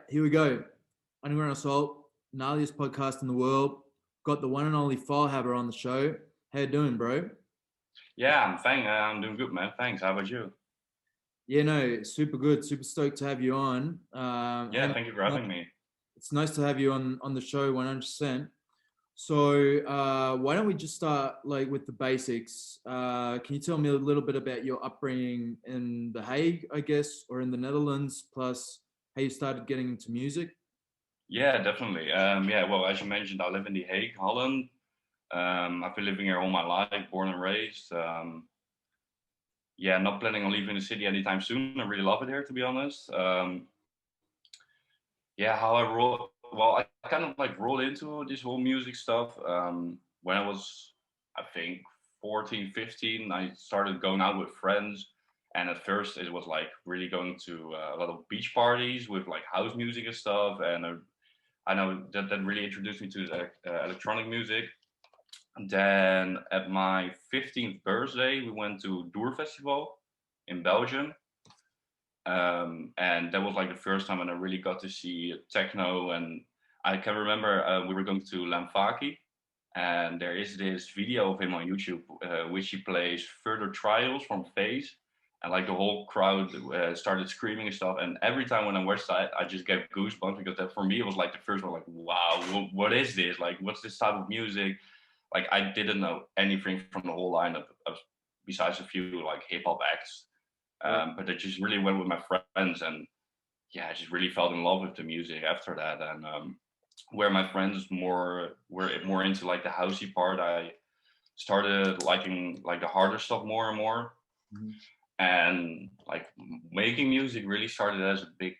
here we go. Underground Assault, gnarliest podcast in the world. Got the one and only Falhaber on the show. How you doing, bro? Yeah, I'm doing good, man. Thanks. How about you? Yeah, no, super good. Super stoked to have you on. Hey, Yeah, thank you for having me. it's nice to have you on the show, 100%. So, why don't we just start like with the basics? Can you tell me a little bit about your upbringing in The Hague, I guess, or in the Netherlands, plus how you started getting into music? Yeah, definitely. Yeah, well, as you mentioned, I live in The Hague, Holland. I've been living here all my life, born and raised. Yeah, not planning on leaving the city anytime soon. I really love it here, to be honest. Yeah, how I roll. Well, I kind of like roll into this whole music stuff. When I was, I think, 14, 15, I started going out with friends. And at first, it was like really going to a lot of beach parties with like house music and stuff. And I know that really introduced me to electronic music. And then at my 15th birthday, we went to Doer Festival in Belgium. And that was like the first time when I really got to see techno. And I can remember we were going to Lamfaki, and there is this video of him on YouTube, which he plays Further Trials from Phase. And like the whole crowd started screaming and stuff. And every time when I watched that, I just get goosebumps because that for me it was like the first one, like, wow, what is this? Like, what's this type of music? Like, I didn't know anything from the whole lineup besides a few like hip hop acts. But I just really went with my friends, and yeah, I just really fell in love with the music after that. And where my friends were more into like the housey part, I started liking like the harder stuff more and more. Mhm. And like making music really started as a big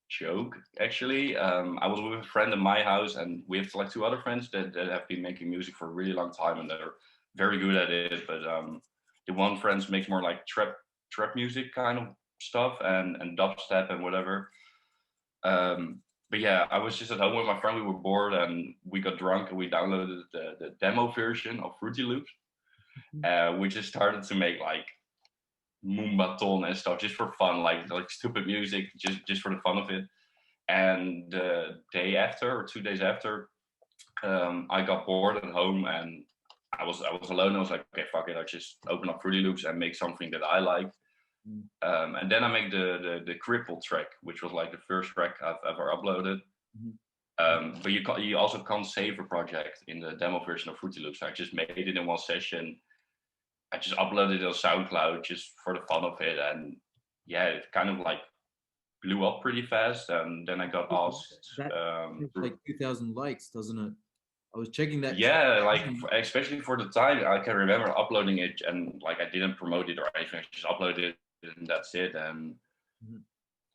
joke. Actually, I was with a friend in my house, and we have like two other friends that have been making music for a really long time, and they're very good at it. But the one friend makes more like trap music kind of stuff and dubstep and whatever. But yeah, I was just at home with my friend. We were bored and we got drunk, and we downloaded the demo version of Fruity Loops. We just started to make like Moombaton and stuff just for fun, like stupid music, just for the fun of it. And the day after or 2 days after, I got bored at home, and I was alone. I was like, okay, fuck it, I just open up Fruity Loops and make something that I like. And then I make the Cripple track, which was like the first track I've ever uploaded. But you also can't save a project in the demo version of Fruity Loops. I just made it in one session. I just uploaded it on SoundCloud just for the fun of it, and yeah, it kind of like blew up pretty fast. And then I got asked. That has like 2,000 likes, doesn't it? I was checking that. Yeah, like especially for the time, I can remember uploading it, and like I didn't promote it or anything. I just uploaded it, and that's it. And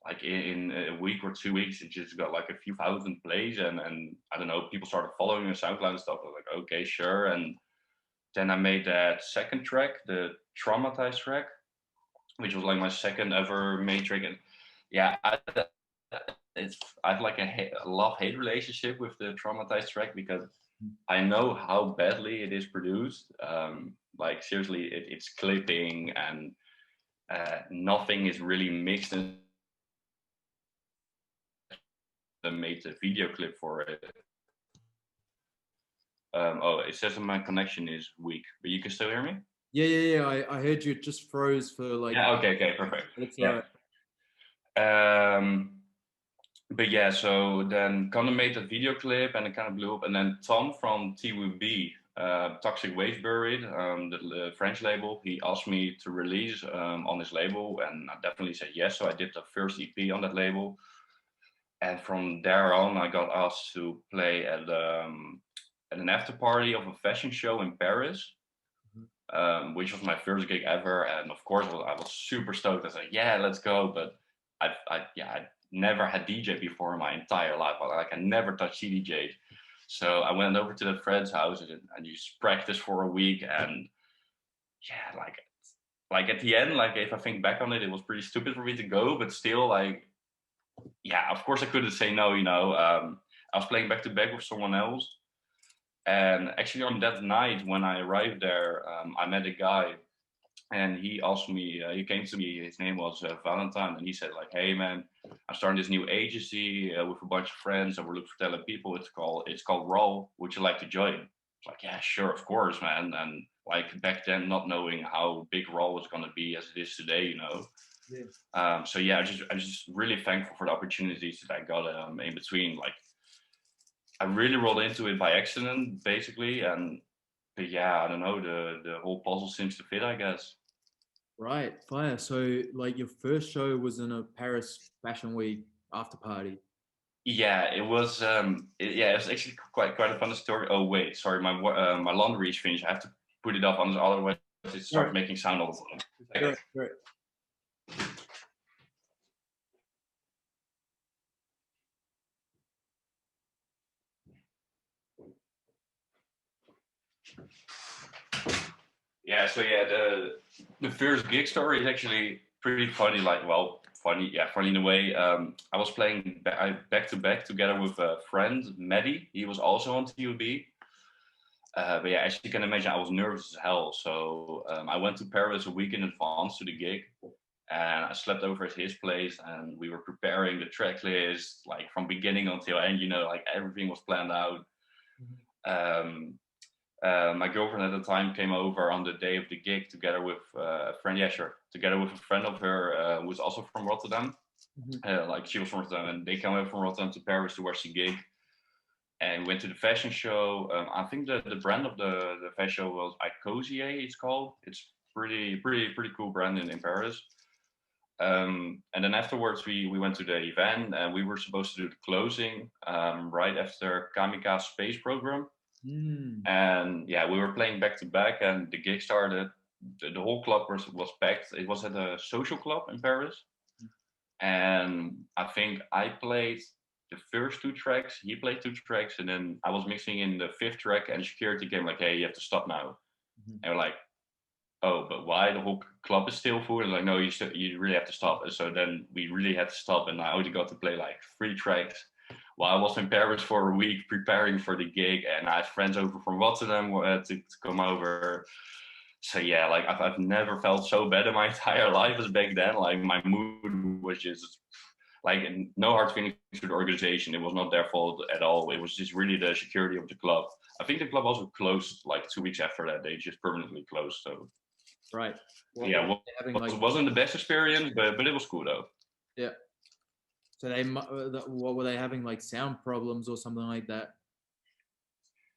like in a week or 2 weeks, it just got like a few thousand plays, and I don't know, people started following on SoundCloud and stuff. I was like, okay, sure. And then I made that second track, the Traumatized track, which was like my second ever made track. And yeah, I have like a love-hate relationship with the Traumatized track because I know how badly it is produced. Like seriously, it's clipping, and nothing is really mixed, and made a video clip for it. Oh, it says that my connection is weak, but you can still hear me? Yeah. I heard you just froze for like. Yeah, okay, perfect. It's Yeah. But yeah, so then Connor made that video clip, and it kind of blew up. And then Tom from TWB, Toxic Waste Buried, the French label, he asked me to release on his label, and I definitely said yes. So I did the first EP on that label. And from there on, I got asked to play at an after party of a fashion show in Paris, which was my first gig ever. And of course, I was super stoked. I said, yeah, let's go. But I never had DJ before in my entire life. Like I never touched CDJs. So I went over to the friend's house and just practiced for a week. And yeah, like at the end, like if I think back on it, it was pretty stupid for me to go, but still like, yeah, of course I couldn't say no, you know. I was playing back to back with someone else. And actually on that night when I arrived there, I met a guy And he asked me, he came to me, his name was Valentine, and he said like, hey man, I'm starting this new agency with a bunch of friends, and we're looking for talented people. It's called Raw. Would you like to join? It's like, yeah, sure, of course, man. And like back then, not knowing how big Raw was going to be as it is today, you know. Yeah. So yeah, I'm just really thankful for the opportunities that I got in between. Like, I really rolled into it by accident, basically, and but yeah, I don't know, the whole puzzle seems to fit, I guess. Right, fire. So, like, your first show was in a Paris Fashion Week after party. Yeah, it was. Yeah, it was actually quite a fun story. Oh wait, sorry, my laundry is finished. I have to put it up, otherwise it starts making sound all the time. Great, great. Yeah, so yeah, the first gig story is actually pretty funny. Like, well, funny, yeah, funny in a way. I was playing back to back together with a friend, Maddie. He was also on TUB. But yeah, as you can imagine, I was nervous as hell. So I went to Paris a week in advance to the gig, and I slept over at his place, and we were preparing the track list, like from beginning until end. You know, like everything was planned out. Um, my girlfriend at the time came over on the day of the gig together with a friend. Yeah, sure. Together with a friend of her who was also from Rotterdam. Like she was from Rotterdam, and they came over from Rotterdam to Paris to watch the gig. And went to the fashion show. I think the brand of the fashion show was Icosier. It's called. It's pretty cool brand in Paris. And then afterwards we went to the event, and we were supposed to do the closing right after Kamikaze Space Program. And yeah, we were playing back to back, and the gig started. The whole club was packed. It was at a social club in Paris, and I think I played the first two tracks. He played two tracks, and then I was mixing in the fifth track, and security came like, "Hey, you have to stop now." And we're like, "Oh, but why? The whole club is still full." And like, "No, you really have to stop." And so then we really had to stop, and I only got to play like three tracks. While I was in Paris for a week preparing for the gig, and I had friends over from Rotterdam to come over. So yeah, like I've never felt so bad in my entire life as back then. Like my mood was just like no hard feelings to the organization. It was not their fault at all. It was just really the security of the club. I think the club also closed like 2 weeks after that. They just permanently closed. So right. Well, yeah, it wasn't the best experience, but it was cool though. Yeah. So what were they having, like sound problems or something like that?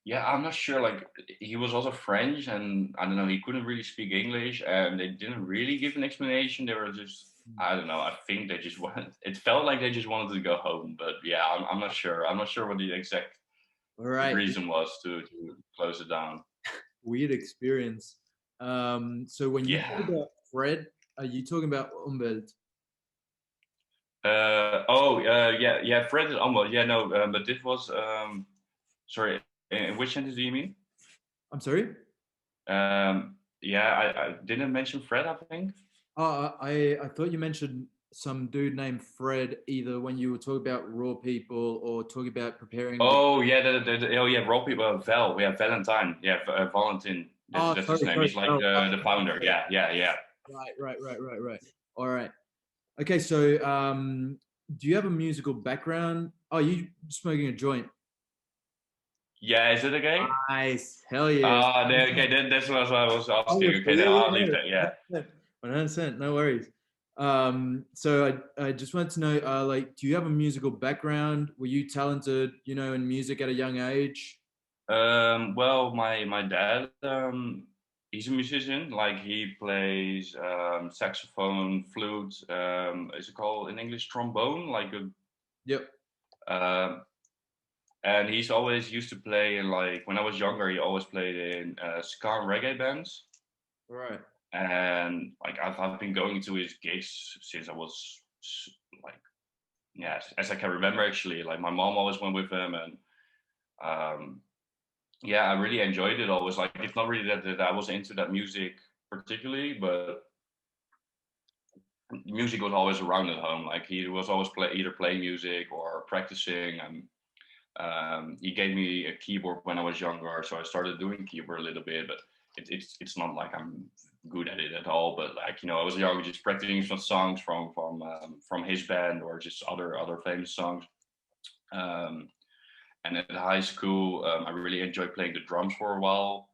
Yeah, I'm not sure. Like he was also French, and I don't know. He couldn't really speak English, and they didn't really give an explanation. They were just, I don't know. I think they just wanted. It felt like they just wanted to go home, but yeah, I'm not sure. I'm not sure what the exact reason was to close it down. Weird experience. So when you talk about Fred, are you talking about Umwelt? Yeah, Fred is Umwelt. Yeah, no, but this was sorry. In which sentence do you mean? I'm sorry. Yeah, I didn't mention Fred, I think. Oh, I thought you mentioned some dude named Fred either when you were talking about Raw people or talking about preparing. Oh yeah, Raw people. Val, yeah, Valentine, yeah, Valentin. That's his name. He's like the founder. Yeah. Right. All right. Okay, so do you have a musical background? Oh, you smoking a joint? Yeah, is it okay? Nice, hell yeah. Okay, that's what I was asking. Okay, then I'll leave that. Yeah. 100%, no worries. So I just wanted to know, like, do you have a musical background? Were you talented, in music at a young age? Well, my dad, he's a musician. Like he plays saxophone, flute. Is it called in English trombone? Like a. Yep. And he's always used to play in like when I was younger. He always played in ska and reggae bands. Right. And like I've been going to his gigs since I was like, yeah, as I can remember actually. Like my mom always went with him, and yeah, I really enjoyed it always. Like it's not really that I was into that music particularly, but music was always around at home. Like he was always either playing music or practicing, and he gave me a keyboard when I was younger, so I started doing keyboard a little bit. But it's not like I'm good at it at all, but like, I was young, just practicing some songs from his band or just other famous songs. And at high school, I really enjoyed playing the drums for a while,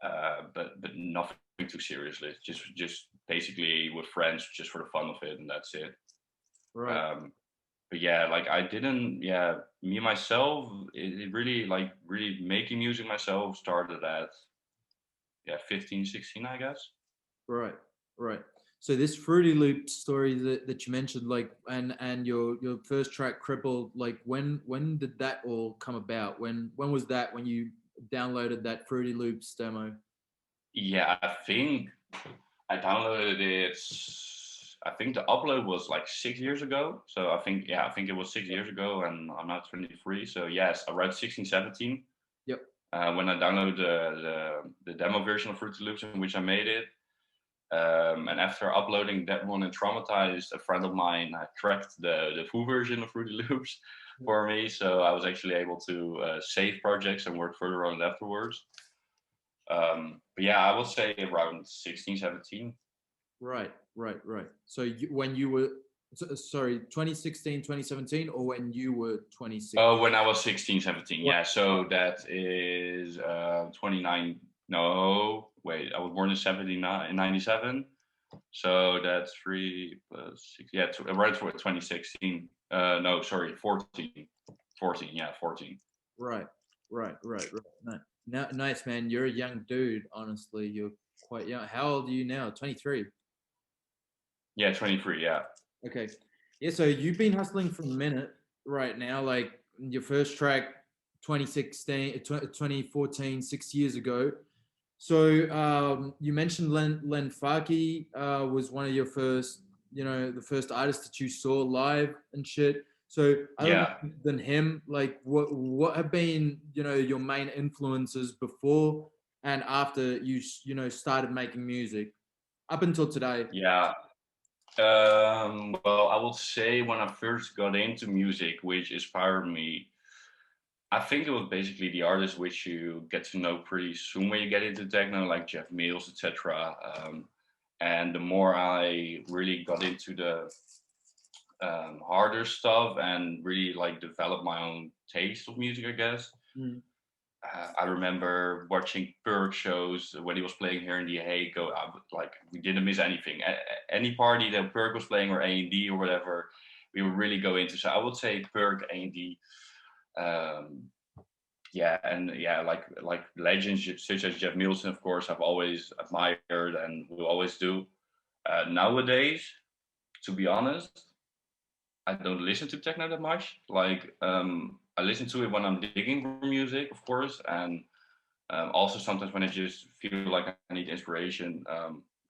but nothing too seriously. Just basically with friends, just for the fun of it, and that's it. Right. But yeah, like I didn't, me myself, it really really making music myself started at 15, 16, I guess. Right. Right. So this Fruity Loop story that you mentioned, like, and your first track, Crippled, like, when did that all come about? When was that when you downloaded that Fruity Loops demo? Yeah, I think I downloaded it. I think the upload was like 6 years ago. So I think it was 6 years ago, and I'm now 23. So yes, around 16, 17. Yep. When I downloaded the demo version of Fruity Loops, in which I made it. And after uploading that one and Traumatized, a friend of mine cracked the full version of Fruity Loops for me. So I was actually able to save projects and work further on it afterwards. But yeah, I would say around 16, 17. Right. So when you were, sorry, 2016, 2017, or when you were 26? Oh, when I was 16, 17. Yeah, so that is 29. No, wait, I was born in 79, in 97. So that's 3 plus 6. Yeah, right for 2016. No, sorry, 14. 14, yeah, 14. Right. No, nice, man. You're a young dude, honestly. You're quite young. How old are you now? 23. Yeah, 23, yeah. Okay. Yeah, so you've been hustling for a minute right now. Like your first track, 2016, 2014, 6 years ago. So you mentioned Len Faki was one of your first, the first artists that you saw live and shit. So other Yeah. than him, like what have been, your main influences before and after you started making music up until today? Yeah. Well, I would say when I first got into music, which inspired me, I think it was basically the artists which you get to know pretty soon when you get into techno, like Jeff Mills, etc. And the more I really got into the harder stuff and really like develop my own taste of music, I guess. Mm. I remember watching Perk shows when he was playing here in The Hague. Like we didn't miss anything. Any party that Perk was playing or A&D or whatever, we would really go into. So I would say Perk, A&D, like legends such as Jeff Nielsen, of course, I've always admired and will always do. Nowadays, to be honest, I don't listen to techno that much. Like I listen to it when I'm digging for music, of course, and also sometimes when I just feel like I need inspiration.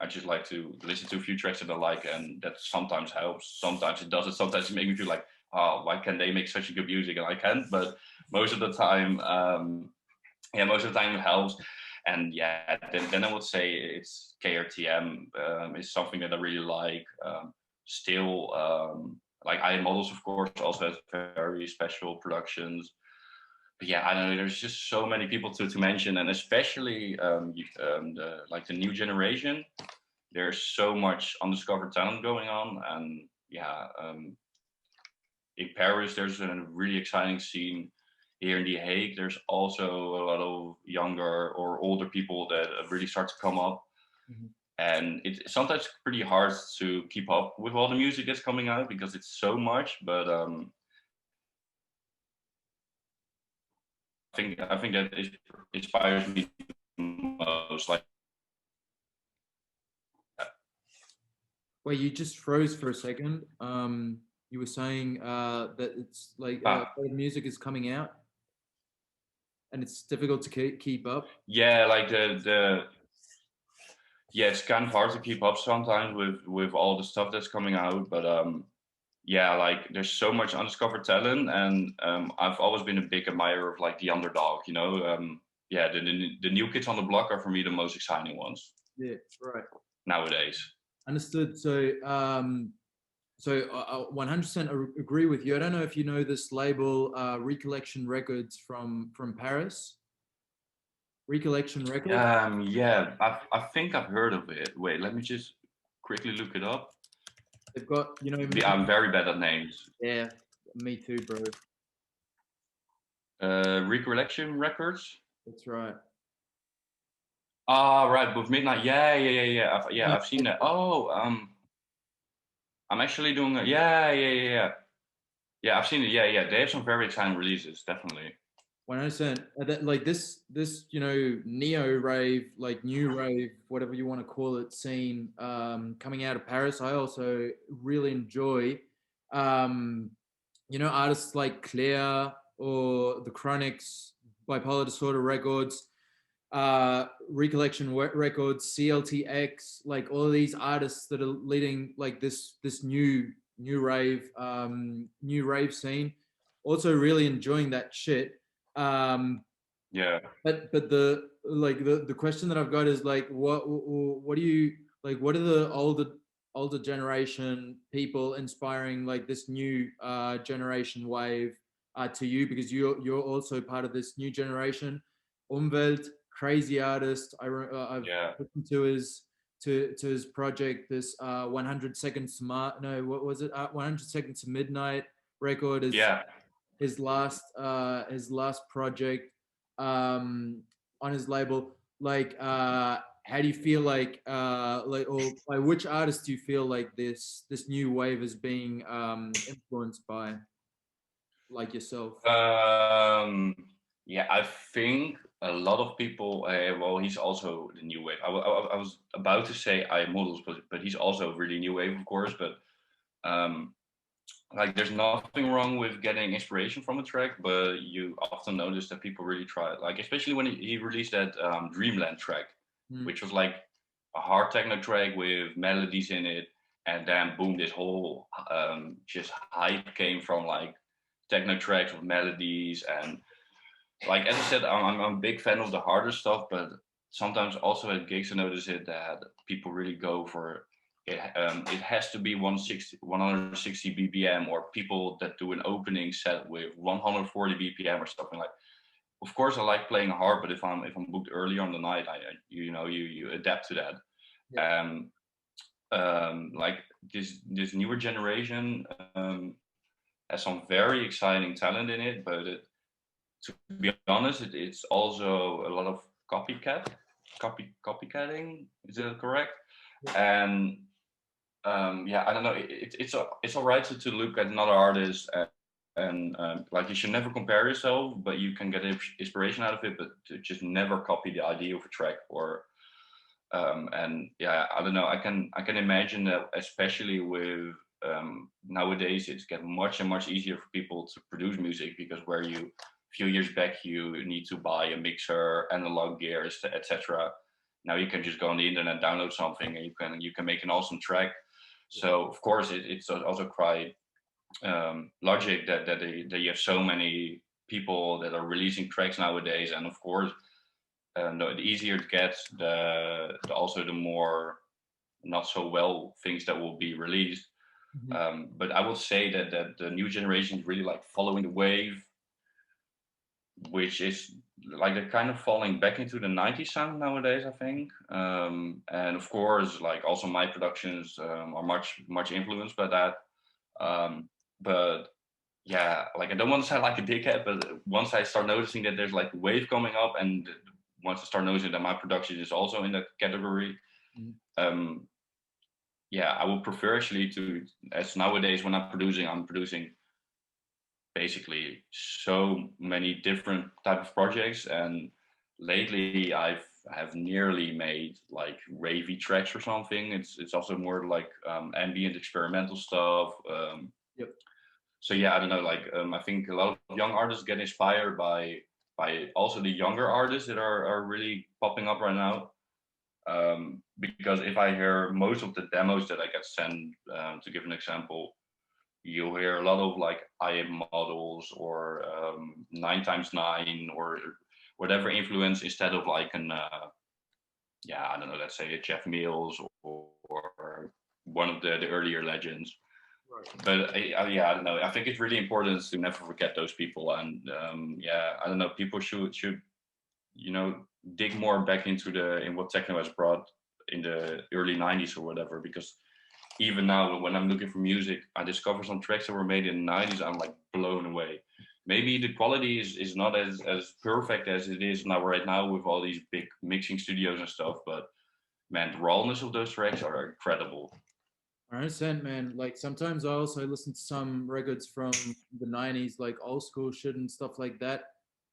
I just like to listen to a few tracks that I like, and that sometimes helps. Sometimes it doesn't. Sometimes it makes me feel like, oh, why can they make such a good music and I can't? But most of the time, most of the time it helps. And yeah, then I would say it's KRTM is something that I really like. Still, like I Models, of course, also has very special productions. But yeah, I don't know. There's just so many people to mention, and especially the new generation. There's so much undiscovered talent going on, and yeah, in Paris there's a really exciting scene. Here in The Hague, there's also a lot of younger or older people that really start to come up. Mm-hmm. And it's sometimes pretty hard to keep up with all the music that's coming out because it's so much. But I think that inspires me most. Like, wait, you just froze for a second. You were saying that it's like music is coming out, and it's difficult to keep up. Yeah, like it's kind of hard to keep up sometimes with all the stuff that's coming out, but like there's so much undiscovered talent, and I've always been a big admirer of like the underdog, the new kids on the block are for me the most exciting ones. Yeah, right. Nowadays. Understood. So I 100% agree with you. I don't know if you know this label, Recollection Records from Paris. Recollection Records. Yeah, I think I've heard of it. Wait, let me just quickly look it up. They've got, you know, I'm very bad at names. yeah, me too, bro. Recollection Records. That's right. Ah, right, with Midnight. Yeah. I've seen that. Oh, I'm actually doing it. Yeah. Yeah, I've seen it. Yeah. They have some very exciting releases, definitely. 100%. Like this, you know, neo rave, like new rave, whatever you want to call it, scene coming out of Paris. I also really enjoy, um, you know, artists like Claire or the Chronics, Bipolar Disorder Records, Recollection Records, CLTX, like all of these artists that are leading like this new rave scene. Also, really enjoying that shit. Yeah. But the question that I've got is like, what do you like? What are the older generation people inspiring like this new generation wave to you? Because you're also part of this new generation. Umwelt, crazy artist. I've listened to his project, this 100 seconds to no, what was it? 100 seconds to midnight record is his last project on his label. Like, how do you feel like or by which artists do you feel like this new wave is being influenced by, like yourself? Yeah, I think a lot of people. Well, he's also the new wave. I was about to say I models, but he's also really new wave, of course. But um, like, there's nothing wrong with getting inspiration from a track, but you often notice that people really try it. Like, especially when he released that Dreamland track, which was like a hard techno track with melodies in it, and then boom, this whole just hype came from like techno tracks with melodies. And like, as I said, I'm a big fan of the harder stuff, but sometimes also at gigs I notice it that people really go for it. It has to be 160 BPM, or people that do an opening set with 140 BPM or something like. Of course, I like playing hard, but if I'm booked early on the night, you adapt to that. Yeah. Like this newer generation has some very exciting talent in it, but to be honest, it's also a lot of copycatting. Is that correct? And yeah, I don't know. It's all right to look at another artist and like, you should never compare yourself, but you can get inspiration out of it, but to just never copy the idea of a track. Or and yeah, I don't know. I can imagine that, especially with nowadays, it's getting much and much easier for people to produce music, because where you a few years back you need to buy a mixer, analog gears, etc. Now you can just go on the internet, download something, and you can make an awesome track. So of course it's also quite logic that you have so many people that are releasing tracks nowadays. And of course, the easier it gets, also the more not so well things that will be released. But I will say that the new generation is really like following the wave, which is like they're kind of falling back into the 90s sound nowadays, I think. And of course, like, also my productions are much influenced by that. But yeah, like, I don't want to sound like a dickhead, but once I start noticing that there's like a wave coming up, and once I start noticing that my production is also in that category, yeah, I would prefer actually to, as nowadays when I'm producing basically so many different type of projects. And lately have nearly made like ravey tracks or something. It's also more like ambient experimental stuff. Yep. So yeah, I don't know, like I think a lot of young artists get inspired by also the younger artists that are really popping up right now. Because if I hear most of the demos that I get sent, to give an example, you'll hear a lot of like IM models, or 9x9, or whatever influence, instead of like an yeah, I don't know, let's say a Jeff Mills, or one of the earlier legends. But yeah, I don't know. I think it's really important to never forget those people. And yeah, I don't know. People should dig more back into in what techno has brought in the early 90s or whatever, because even now when I'm looking for music, I discover some tracks that were made in the 90s. I'm like blown away. Maybe the quality is not as perfect as it is now right now with all these big mixing studios and stuff, but man, the rawness of those tracks are incredible. I understand, man. Like sometimes I also listen to some records from the '90s, like old school shit and stuff like that.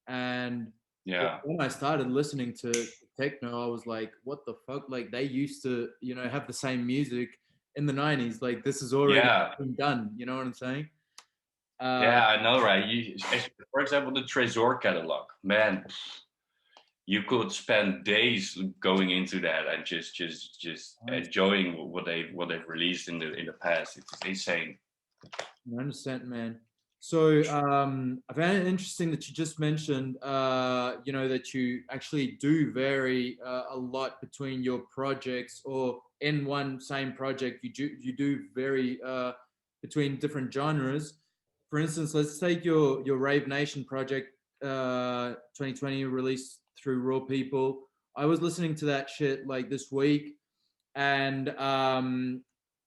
And Yeah. when I started listening to techno, I was like, "What the fuck?" Like they used to, have the same music in the '90s. Like this is already Yeah. been done. You know what I'm saying? Yeah, I know, right? For example, the Trésor catalog, man, you could spend days going into that and just enjoying what they've released in the past. It's insane. I understand, man. So I found it interesting that you just mentioned, that you actually do vary a lot between your projects, or in one same project, you do vary between different genres. For instance, let's take your Rave Nation project, 2020 released through Raw People. I was listening to that shit like this week, and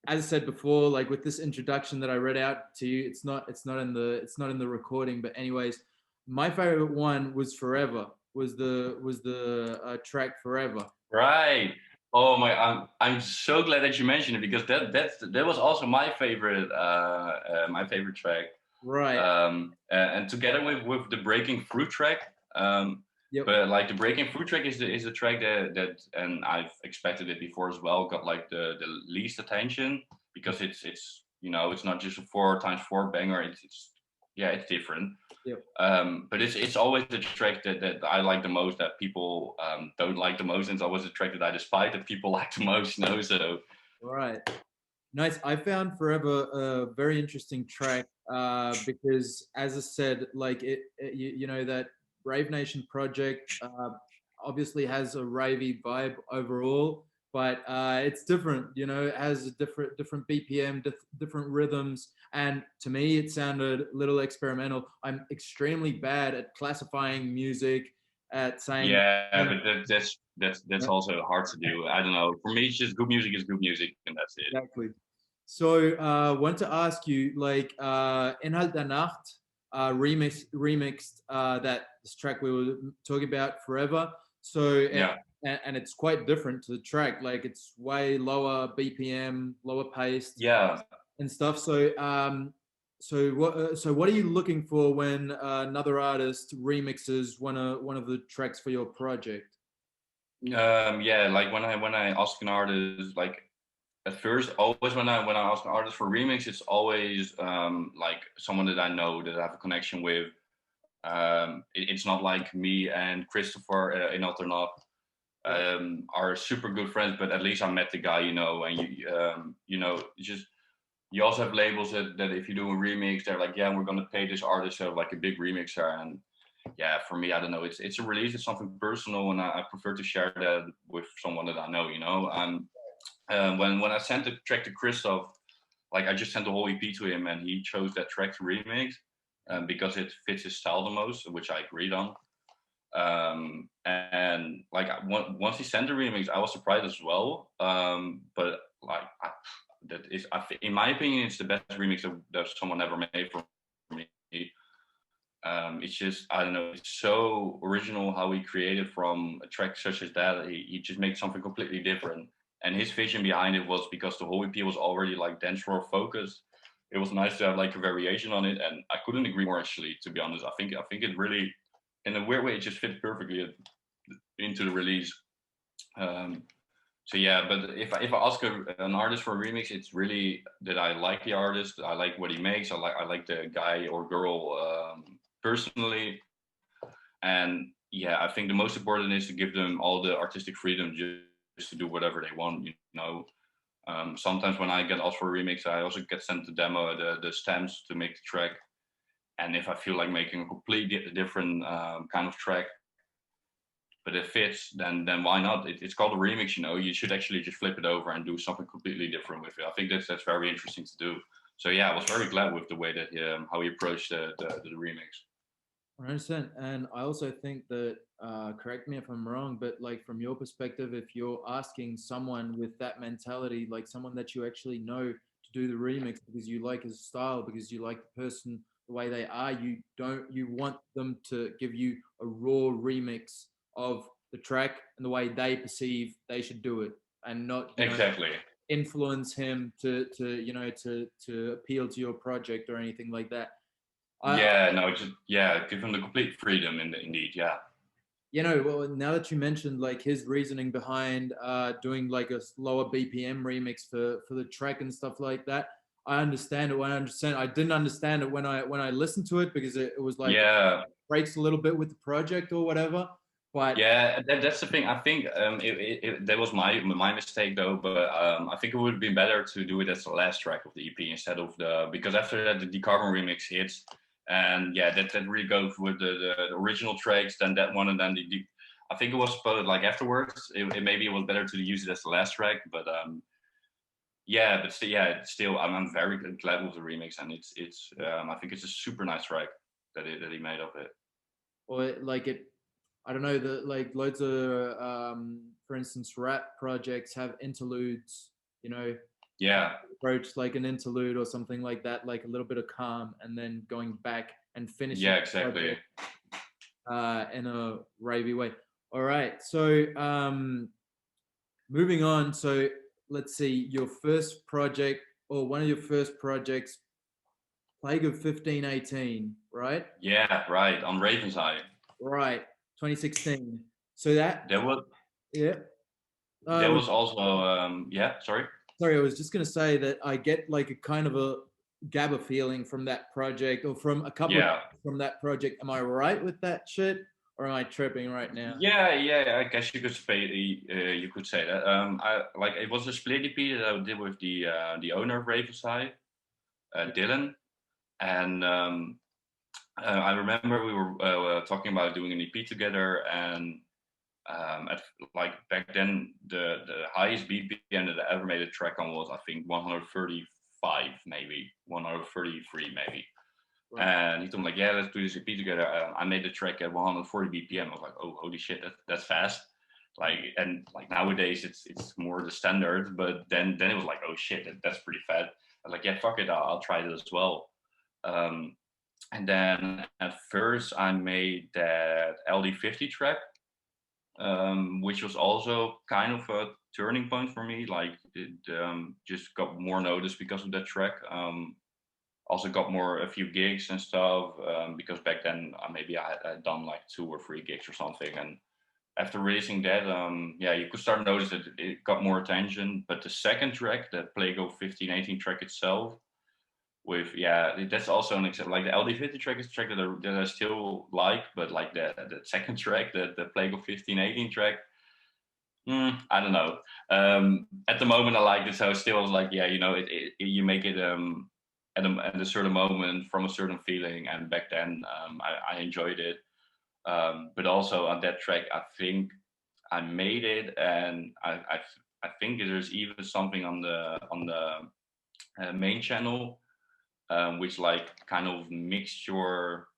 as I said before, like with this introduction that I read out to you, it's not in the recording, but anyways, my favorite one was Forever. Was the track Forever? Right. Oh my, I'm so glad that you mentioned it, because that was also my favorite track. Right. And together with the Breaking Fruit track. Yep. But like the Breaking Fruit track is the track that and I've expected it before as well, got like the least attention, because it's it's not just a 4x4 banger. It's different. Yep. But it's always the track that I like the most, that people don't like the most, and it's always the track that I despise that people like the most. So Right. Nice. I found Forever a very interesting track because, as I said, like that Rave Nation project obviously has a ravey vibe overall, but it's different. It has a different BPM, different rhythms, and to me, it sounded a little experimental. I'm extremely bad at classifying music, at saying yeah, but that's also hard to do. I don't know. For me, it's just good music is good music, and that's it. exactly. So, want to ask you, like, Inhalt Nacht remixed that this track we were talking about Forever. So, Yeah. and it's quite different to the track. Like, it's way lower BPM, lower paced, Yeah. and stuff. So what are you looking for when another artist remixes one of the tracks for your project? Yeah, like when I ask an artist, like at first, always when I ask an artist for remix, it's always like someone that I know, that I have a connection with. It's not like me and Christopher in Alternate are super good friends, but at least I met the guy, and just you also have labels that if you do a remix, they're like, yeah, we're gonna pay this artist like a big remixer. And yeah, for me, I don't know, it's a release, it's something personal, and I prefer to share that with someone that I know. When I sent the track to Christoph, like I just sent the whole EP to him, and he chose that track to remix because it fits his style the most, which I agreed on. And like once he sent the remix, I was surprised as well. But like in my opinion, it's the best remix that someone ever made for me. It's just, I don't know, it's so original how he created from a track such as that. He just made something completely different. And his vision behind it was because the whole EP was already like dancefloor focused. It was nice to have like a variation on it, and I couldn't agree more, actually, to be honest. I think it really, in a weird way, it just fit perfectly into the release. So yeah, but if I ask an artist for a remix, it's really that I like the artist, I like what he makes, I like the guy or girl personally, and yeah, I think the most important is to give them all the artistic freedom just to do whatever they want. Sometimes when I get asked for a remix, I also get sent the demo, the stems to make the track, and if I feel like making a completely different kind of track, but it fits, then why not? It's called a remix. You should actually just flip it over and do something completely different with it. I think that's very interesting to do. So yeah, I was very glad with the way that how he approached the remix. I understand, and I also think that correct me if I'm wrong, but like from your perspective, if you're asking someone with that mentality, like someone that you actually know to do the remix because you like his style, because you like the person the way they are, you want them to give you a raw remix of the track and the way they perceive they should do it, and not, Exactly. influence him to appeal to your project or anything like that. I Yeah, no, just give him the complete freedom. Indeed, yeah. well, now that you mentioned like his reasoning behind doing like a lower BPM remix for the track and stuff like that, I understand it 100%. I didn't understand it when I listened to it because it was like Yeah, breaks a little bit with the project or whatever. But yeah, that's the thing. I think that was my mistake though. But I think it would have been better to do it as the last track of the EP instead of because after that the Carbone remix hits, and yeah, that really goes with the original tracks. Then that one, and then I think it was supposed like afterwards. Maybe it was better to use it as the last track. But yeah, but still, I'm very glad with the remix, and it's I think it's a super nice track that he made of it. or like it, I don't know, the like loads of for instance rap projects have interludes, Yeah, approach like an interlude or something like that, like a little bit of calm and then going back and finishing yeah, the exactly. project in a ravey way. All right, so moving on. So let's see, your first project or one of your first projects, Plague of 1518, right? Yeah, right. On Raven's Eye. Right, 2016. So that, There was yeah. there Was was also yeah. Sorry. Sorry, I was just going to say that I get like a kind of a GABA feeling from that project or from a couple of Yeah, from that project. Am I right with that shit, or am I tripping right now? yeah. I guess you could say that. I like it was a split EP that I did with the owner of Raven's Eye, Dylan, and I remember we were talking about doing an EP together, and at like back then the highest BPM that I ever made a track on was I think 135, maybe 133 maybe. Right. And he told me like, yeah, let's do this EP together. I made the track at 140 BPM. I was like, oh, holy shit, that's fast. Like, and like nowadays it's more the standard, but then it was like, oh shit, that's pretty fast. I was like, yeah, fuck it, I'll try it as well. Um, and then at first I made that LD50 track, which was also kind of a turning point for me. Like, it just got more notice because of that track. Also got a few gigs and stuff, because back then maybe I had done like 2 or 3 gigs or something. And after releasing that, you could start noticing that it got more attention. But the second track, the Plague of 1518 track itself, that's also an example. Like the LD50 track is a track that I still like, but like the second track, the Plague of 1518 track, I don't know. At the moment, I liked it, so I still was like, yeah, you make it at a certain moment from a certain feeling, and back then I enjoyed it. But also on that track, I think I made it, and I think there's even something on the main channel, which like kind of mix your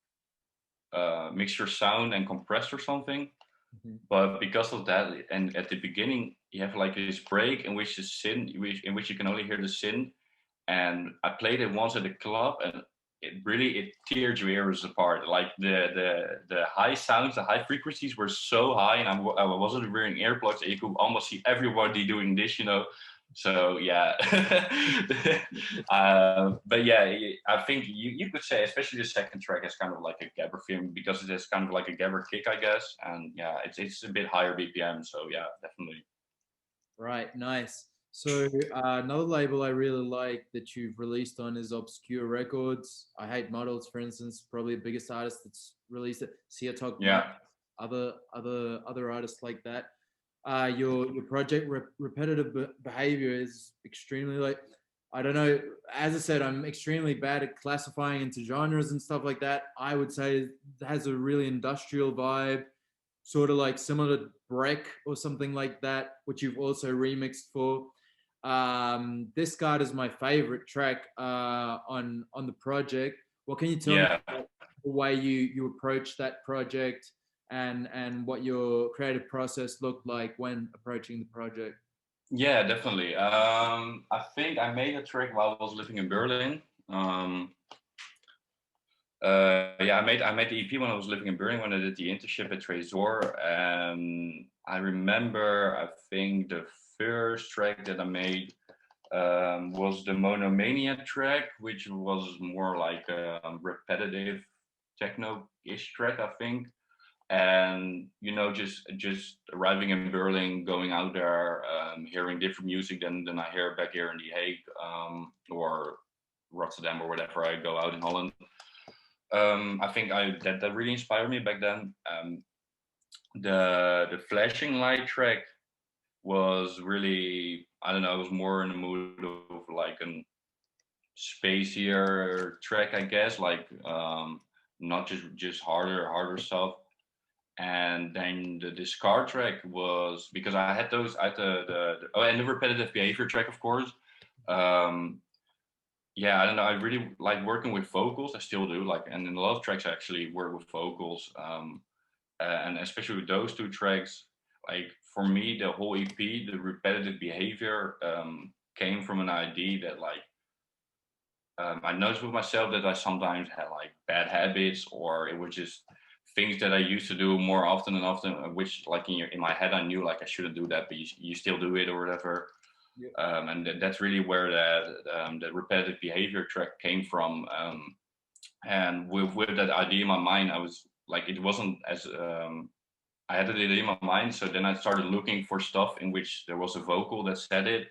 sound and compressed or something. Mm-hmm. But because of that, and at the beginning, you have like this break in which in which you can only hear the synth. And I played it once at the club, and it teared your ears apart. Like the high sounds, the high frequencies were so high, and I wasn't wearing earplugs. And you could almost see everybody doing this, So yeah, but yeah, I think you could say, especially the second track, is kind of like a gabber film because it is kind of like a gabber kick, I guess, and yeah, it's a bit higher BPM. So yeah, definitely. Right, nice. So another label I really like that you've released on is Obscure Records. I Hate Models, for instance, probably the biggest artist that's released it. Talk, Yeah, other artists like that. Your project repetitive behavior is extremely like, I don't know. As I said, I'm extremely bad at classifying into genres and stuff like that. I would say it has a really industrial vibe, sort of like similar to Break or something like that, which you've also remixed for. This card is my favorite track on the project. What can you tell me yeah. about the way you approach that project? and what your creative process looked like when approaching the project. Yeah, definitely. I think I made a track while I was living in Berlin. Yeah, I made the EP when I was living in Berlin when I did the internship at Trésor. And I remember, I think the first track that I made was the Monomania track, which was more like a repetitive techno-ish track, I think. And just arriving in Berlin, going out there, hearing different music than I hear back here in The Hague, or Rotterdam or whatever I go out in Holland. I think that really inspired me back then. The flashing light track was really, I don't know, I was more in the mood of like a spacier track, I guess, like not just harder stuff. And then the discard track was because I had and the repetitive behavior track, of course. Yeah, I don't know. I really like working with vocals. I still do. Like, and in a lot of tracks, I actually work with vocals. And especially with those two tracks, like for me, the whole EP, the repetitive behavior, came from an idea that like I noticed with myself that I sometimes had like bad habits, or it was just things that I used to do more often and often, which like in my head I knew like I shouldn't do that, but you still do it or whatever. Yeah. And that's really where the repetitive behavior track came from. And with that idea in my mind, I was like, it wasn't as I had it in my mind. So then I started looking for stuff in which there was a vocal that said it.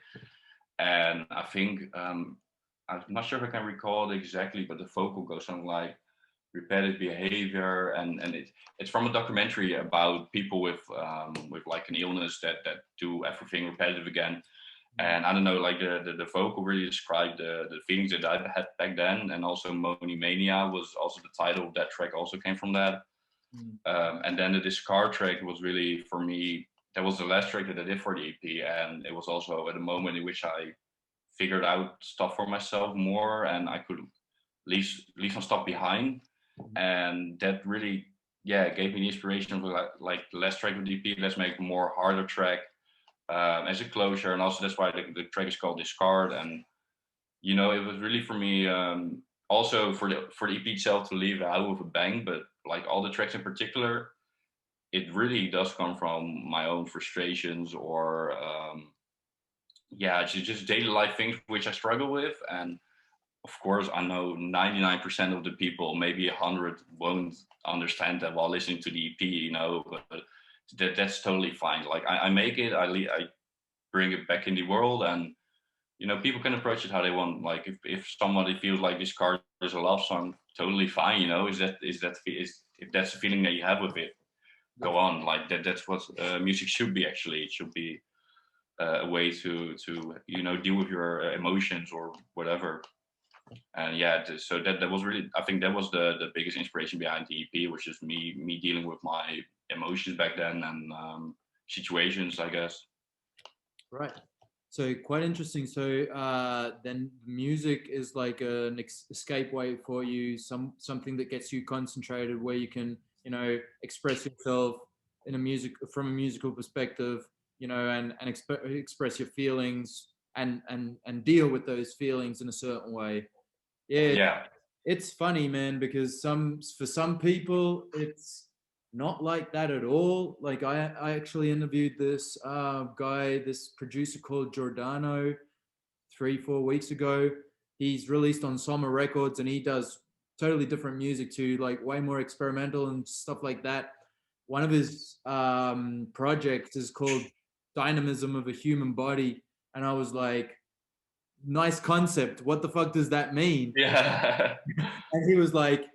And I think I'm not sure if I can recall it exactly, but the vocal goes something like repetitive behavior, and it's from a documentary about people with like an illness that do everything repetitive again. And I don't know, like the vocal really described the feelings that I had back then, and also Monomania was also the title of that track, also came from that. And then the Discard track was really, for me, that was the last track that I did for the EP, and it was also at a moment in which I figured out stuff for myself more, and I could leave some stuff behind, and that really, yeah, gave me the inspiration of like the last track of the EP. Let's make a more harder track as a closure, and also that's why the track is called Discard. And it was really for me also for the EP itself to leave out with a bang, but like all the tracks in particular, it really does come from my own frustrations or just daily life things which I struggle with. And of course, I know 99% of the people, maybe 100, won't understand that while listening to the EP, but that's totally fine. Like I make it, I bring it back in the world, and people can approach it how they want. Like if somebody feels like this card is a love song, totally fine. If that's the feeling that you have with it, go on. Like that's what music should be. Actually, it should be a way to deal with your emotions or whatever. And yeah, so that was really, I think that was the biggest inspiration behind the EP, which is me dealing with my emotions back then, and situations, I guess. Right. So quite interesting. So then music is like an escape way for you, something that gets you concentrated, where you can express yourself from a musical perspective, and express your feelings and deal with those feelings in a certain way. Yeah. It's funny, man, because for some people it's not like that at all. Like I actually interviewed this guy, this producer called Giordano 3-4 weeks ago. He's released on Soma Records, and he does totally different music too, like way more experimental and stuff like that. One of his projects is called Dynamism of a Human Body, and I was like, nice concept, what the fuck does that mean? Yeah. And he was like,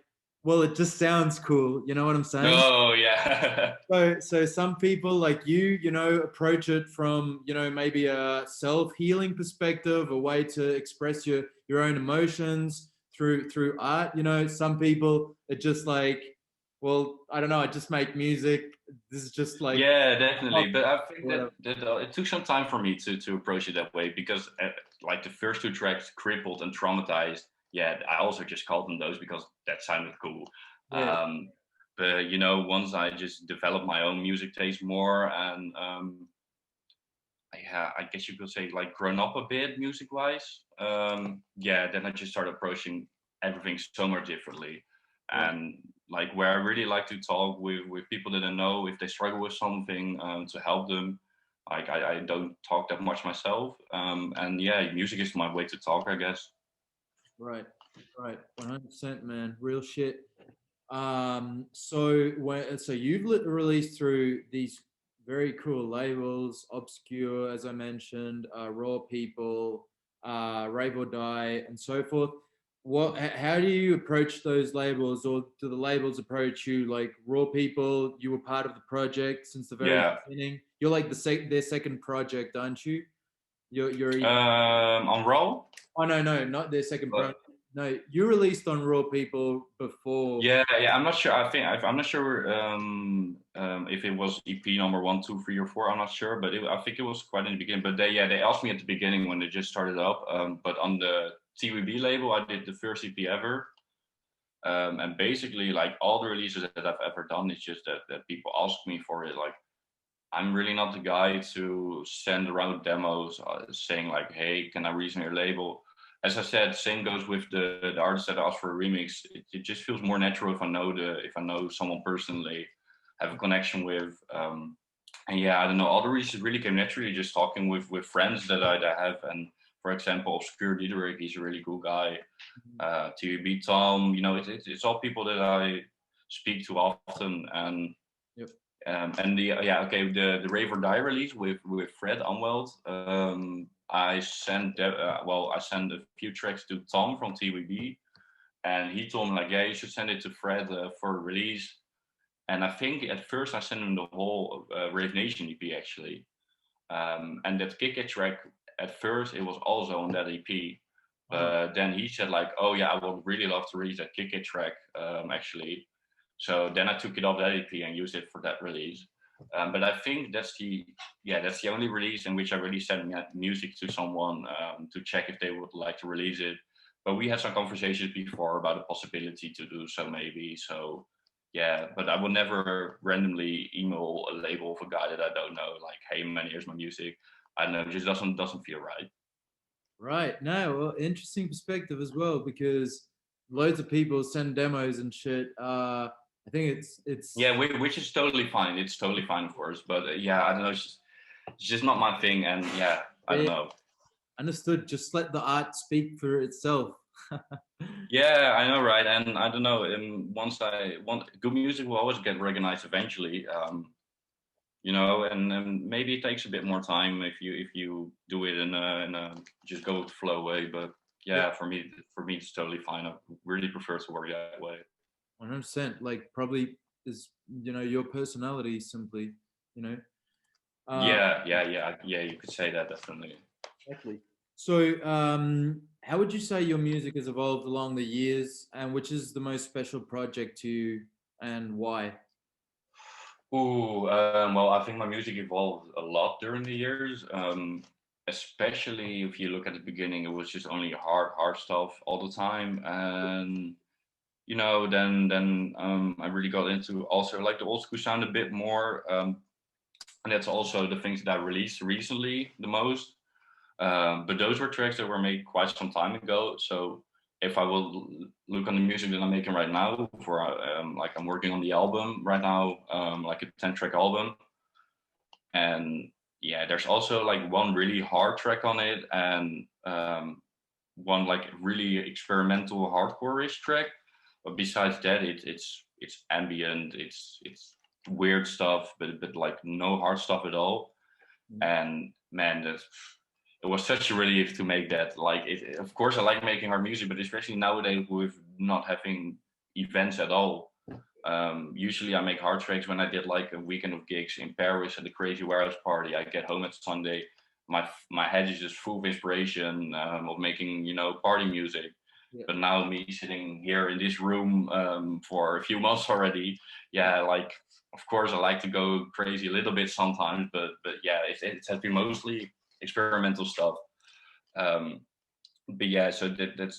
well, it just sounds cool, you know what I'm saying? Oh yeah. So some people like you approach it from maybe a self-healing perspective, a way to express your own emotions through art. Some people it just like, well, I don't know, I just make music, this is just like, yeah, definitely. But I think that it took some time for me to approach it that way, because like the first two tracks, Crippled and Traumatized, yeah, I also just called them those because that sounded cool. yeah. you know, once I just developed my own music taste more, and I guess you could say like grown up a bit music wise. Yeah, then I just started approaching everything so much differently, and like where I really like to talk with people that I know if they struggle with something, to help them. Like I don't talk that much myself, and yeah, music is my way to talk, I guess. Right, right, 100%, man. Real shit. So you've released through these very cool labels, Obscure, as I mentioned, Raw People, Rave or Die, and so forth. How do you approach those labels, or do the labels approach you? Like Raw People, you were part of the project since the very Yeah. beginning. You're like their second project, aren't you? You're On roll. Oh no, not their second But project. No, you released on Raw People before. yeah, I'm not sure. I'm not sure if it was EP number 1, 2, 3, or 4. I'm not sure, but I think it was quite in the beginning. But they asked me at the beginning when they just started up. But on the TWB label, I did the first EP ever. And basically, like all the releases that I've ever done, it's just that people ask me for it. Like I'm really not the guy to send around demos saying like, "Hey, can I release on your label?" As I said, same goes with the artists that ask for a remix. It just feels more natural if I know someone personally, have a connection with. And yeah, I don't know. All the releases really came naturally, just talking with friends that I have. And for example, Obscuur Rec, he's a really cool guy. TVB Tom, you know, it's all people that I speak to often. And Yep. and the Rave or Die release with Fred Umwelt. I sent I sent a few tracks to Tom from TWB, and he told me like, yeah, you should send it to Fred for release. And I think at first I sent him the whole Rave Nation EP actually, and that Kick track at first it was also on that EP. Then he said like, oh yeah, I would really love to release that Kick track actually. So then I took it off that EP and used it for that release. But I think that's the only release in which I really sent music to someone to check if they would like to release it. But we had some conversations before about the possibility to do so maybe. So yeah, but I would never randomly email a label of a guy that I don't know, like, hey man, here's my music. I don't know, it just doesn't feel right. Right. No, well, interesting perspective as well, because loads of people send demos and shit. I think it's Yeah, which is totally fine. It's totally fine, of course. But yeah, I don't know. It's just not my thing. And yeah, I don't yeah, know. understood. Just let the art speak for itself. Yeah, I know, right? And I don't know. And once I want good music will always get recognized eventually. You know, and maybe it takes a bit more time if you do it in a just go with the flow way. But Yeah, yeah, for me it's totally fine. I really prefer to work that way. 100%. Like probably is your personality simply. You know. Uh, Yeah. You could say that definitely. exactly. So, how would you say your music has evolved along the years, and which is the most special project to you, and why? Ooh, well, I think my music evolved a lot during the years. Especially if you look at the beginning, it was just only hard stuff all the time, and you know, then I really got into also like the old school sound a bit more, and that's also the things that I released recently the most. But those were tracks that were made quite some time ago. So if I will look on the music that I'm making right now, for like I'm working on the album right now, like a 10-track album, and yeah, there's also like one really hard track on it, and one like really experimental hardcore-ish track. But besides that, it's ambient, it's weird stuff, but like no hard stuff at all. And man, it was such a relief to make that. Like, of course, I like making hard music, but especially nowadays with not having events at all. Usually, I make hard tracks when I did like a weekend of gigs in Paris at the Crazy Warehouse Party. I get home at Sunday, my head is just full of inspiration of making party music. Yeah. But now me sitting here in this room for a few months already, yeah, like of course I like to go crazy a little bit sometimes, but yeah, it has been mostly experimental stuff. But yeah, so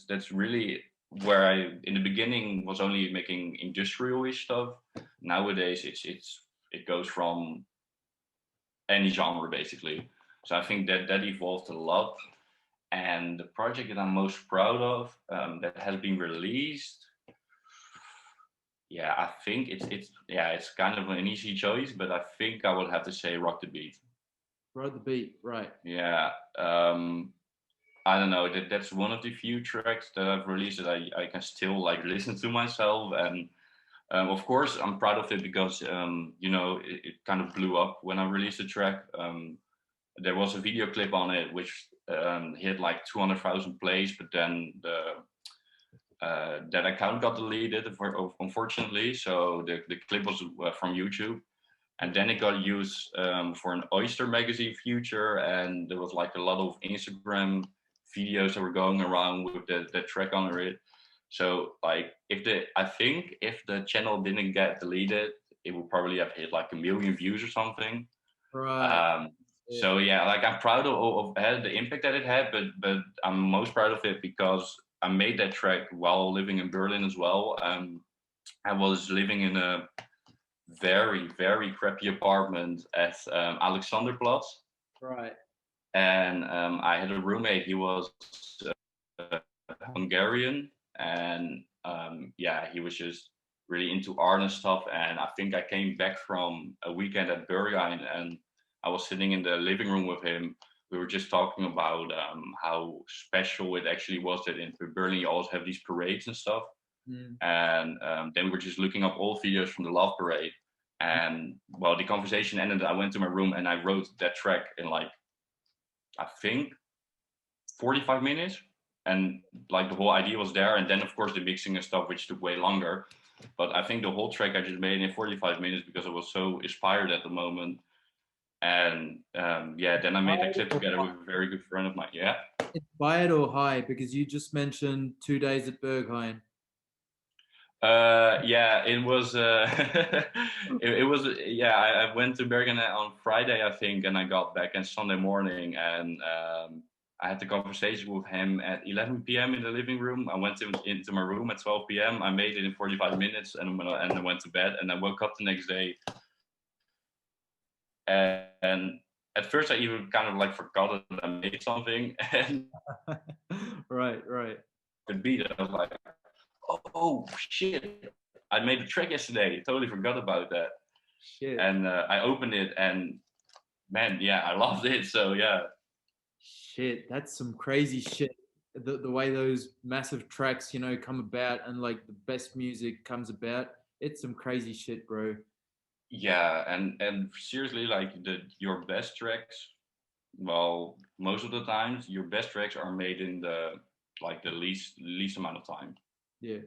that's really where I in the beginning was only making industrial-ish stuff. Nowadays it goes from any genre basically. So I think that evolved a lot. And the project that I'm most proud of that has been released, yeah, I think it's kind of an easy choice, but I think I would have to say Rock the Beat. Rock the Beat, right? Yeah, I don't know. That's one of the few tracks that I've released that I can still like listen to myself, and of course I'm proud of it because it kind of blew up when I released the track. There was a video clip on it which hit like 200,000 plays, but then that account got deleted unfortunately. So the clip was from YouTube. And then it got used for an Oyster magazine feature, and there was like a lot of Instagram videos that were going around with the track under it. So like I think if the channel didn't get deleted, it would probably have hit like 1 million views or something. Right. So yeah, like I'm proud of the impact that it had, but I'm most proud of it because I made that track while living in Berlin as well. I was living in a very, very crappy apartment at Alexanderplatz. Right. And I had a roommate. He was Hungarian, and he was just really into art and stuff. And I think I came back from a weekend at Berghain, and I was sitting in the living room with him. We were just talking about how special it actually was that in Berlin you always have these parades and stuff. Mm. And then we were just looking up old videos from the Love Parade. And well, the conversation ended. I went to my room and I wrote that track in like, I think 45 minutes. And like the whole idea was there. And then of course the mixing and stuff, which took way longer. But I think the whole track I just made in 45 minutes because I was so inspired at the moment. And then I made that clip together with a very good friend of mine. Yeah. Inspired or high? Because you just mentioned 2 days at Berghain. It was it was I went to Bergen on Friday I think, and I got back on Sunday morning, and I had the conversation with him at 11 p.m. in the living room. I went into my room at 12 p.m. I made it in 45 minutes, and I went to bed, and I woke up the next day, and at first I even kind of like forgot that I made something, and right the beat, I was like, oh shit, I made a track yesterday, totally forgot about that. Shit. And I opened it, and man, yeah, I loved it. So yeah. Shit, that's some crazy shit. The way those massive tracks, come about, and like the best music comes about. It's some crazy shit, bro. Yeah, and seriously, like your best tracks, well, most of the times your best tracks are made in the least amount of time. Yeah.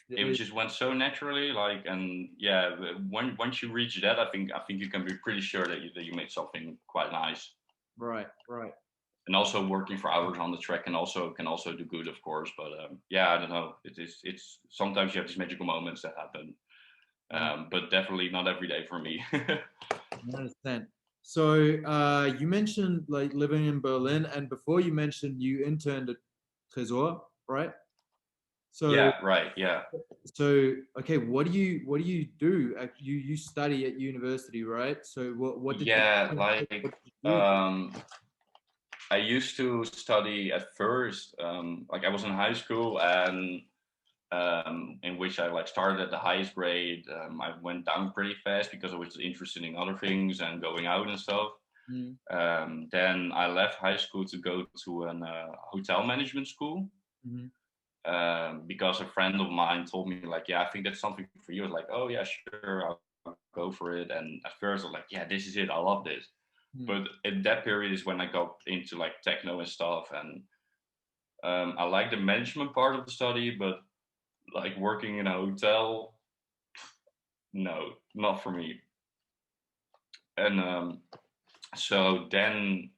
It just went so naturally, and yeah, once you reach that, I think you can be pretty sure that you made something quite nice. Right. And also working for hours on the track can also do good, of course. But I don't know. It's sometimes you have these magical moments that happen, but definitely not every day for me. I understand. So you mentioned like living in Berlin, and before you mentioned you interned at Tresor, right? So yeah, right, yeah. So okay, what do you do? You study at university, right? So what did I used to study at first, I was in high school, and in which I started at the highest grade. I went down pretty fast because I was interested in other things and going out and stuff. Then I left high school to go to an hotel management school. Because a friend of mine told me I think that's something for you. I was like, oh yeah, sure, I'll go for it. And at first I was like, yeah, this is it, I love this. But at that period is when I got into techno and stuff, and I like the management part of the study, but working in a hotel, no, not for me. And so then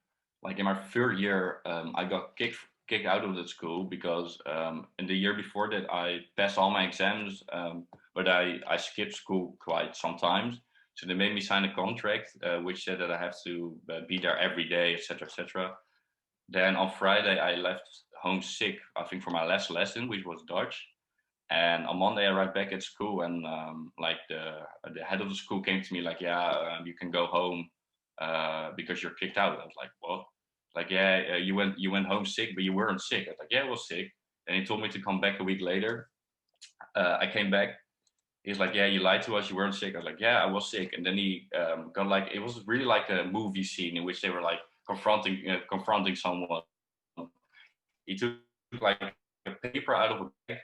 in my third year, I got kicked out of the school because in the year before that I passed all my exams, but I skipped school quite sometimes. So they made me sign a contract which said that I have to be there every day, etc., etc. Then on Friday I left home sick, I think for my last lesson, which was Dutch. And on Monday, I arrived back at school, and like the head of the school came to me like, "Yeah, you can go home because you're kicked out." I was like, "What?" Like, "Yeah, you went home sick, but you weren't sick." I was like, "Yeah, I was sick." And he told me to come back a week later. I came back. He's like, "Yeah, you lied to us. You weren't sick." I was like, "Yeah, I was sick." And then he got like, it was really like a movie scene in which they were like confronting someone. He took like a paper out of a bag.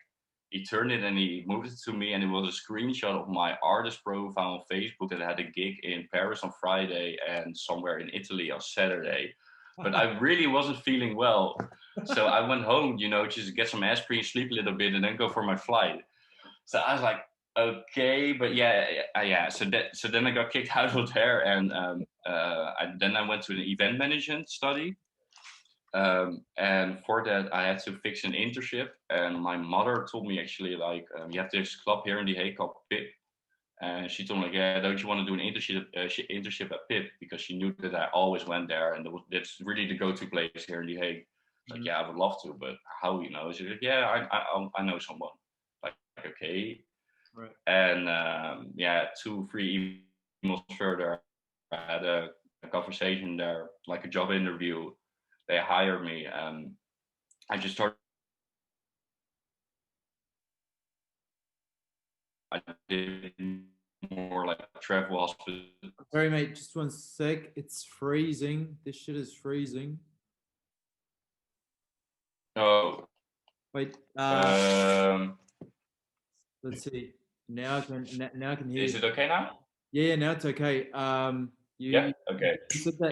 He turned it and he moved it to me, and it was a screenshot of my artist profile on Facebook that had a gig in Paris on Friday and somewhere in Italy on Saturday. But I really wasn't feeling well, so I went home, just get some aspirin, sleep a little bit, and then go for my flight. So I was like, okay, but yeah. So then I got kicked out of there, and then I went to the event management study. And for that, I had to fix an internship. And my mother told me actually, like, you have this club here in The Hague called PIP. And she told me, like, yeah, don't you want to do an internship at PIP? Because she knew that I always went there, and that's really the go-to place here in The Hague. Like, yeah, I would love to, but how, She's like, yeah, I know someone. Like, okay. Right. And 2-3 emails further, I had a conversation there, like a job interview. They hired me. I just started. I did more like travel hospital. Sorry, mate. Just one sec. It's freezing. This shit is freezing. Oh. Wait. Let's see. Now I can hear. Is it okay now? Yeah, now it's okay. Yeah. Okay.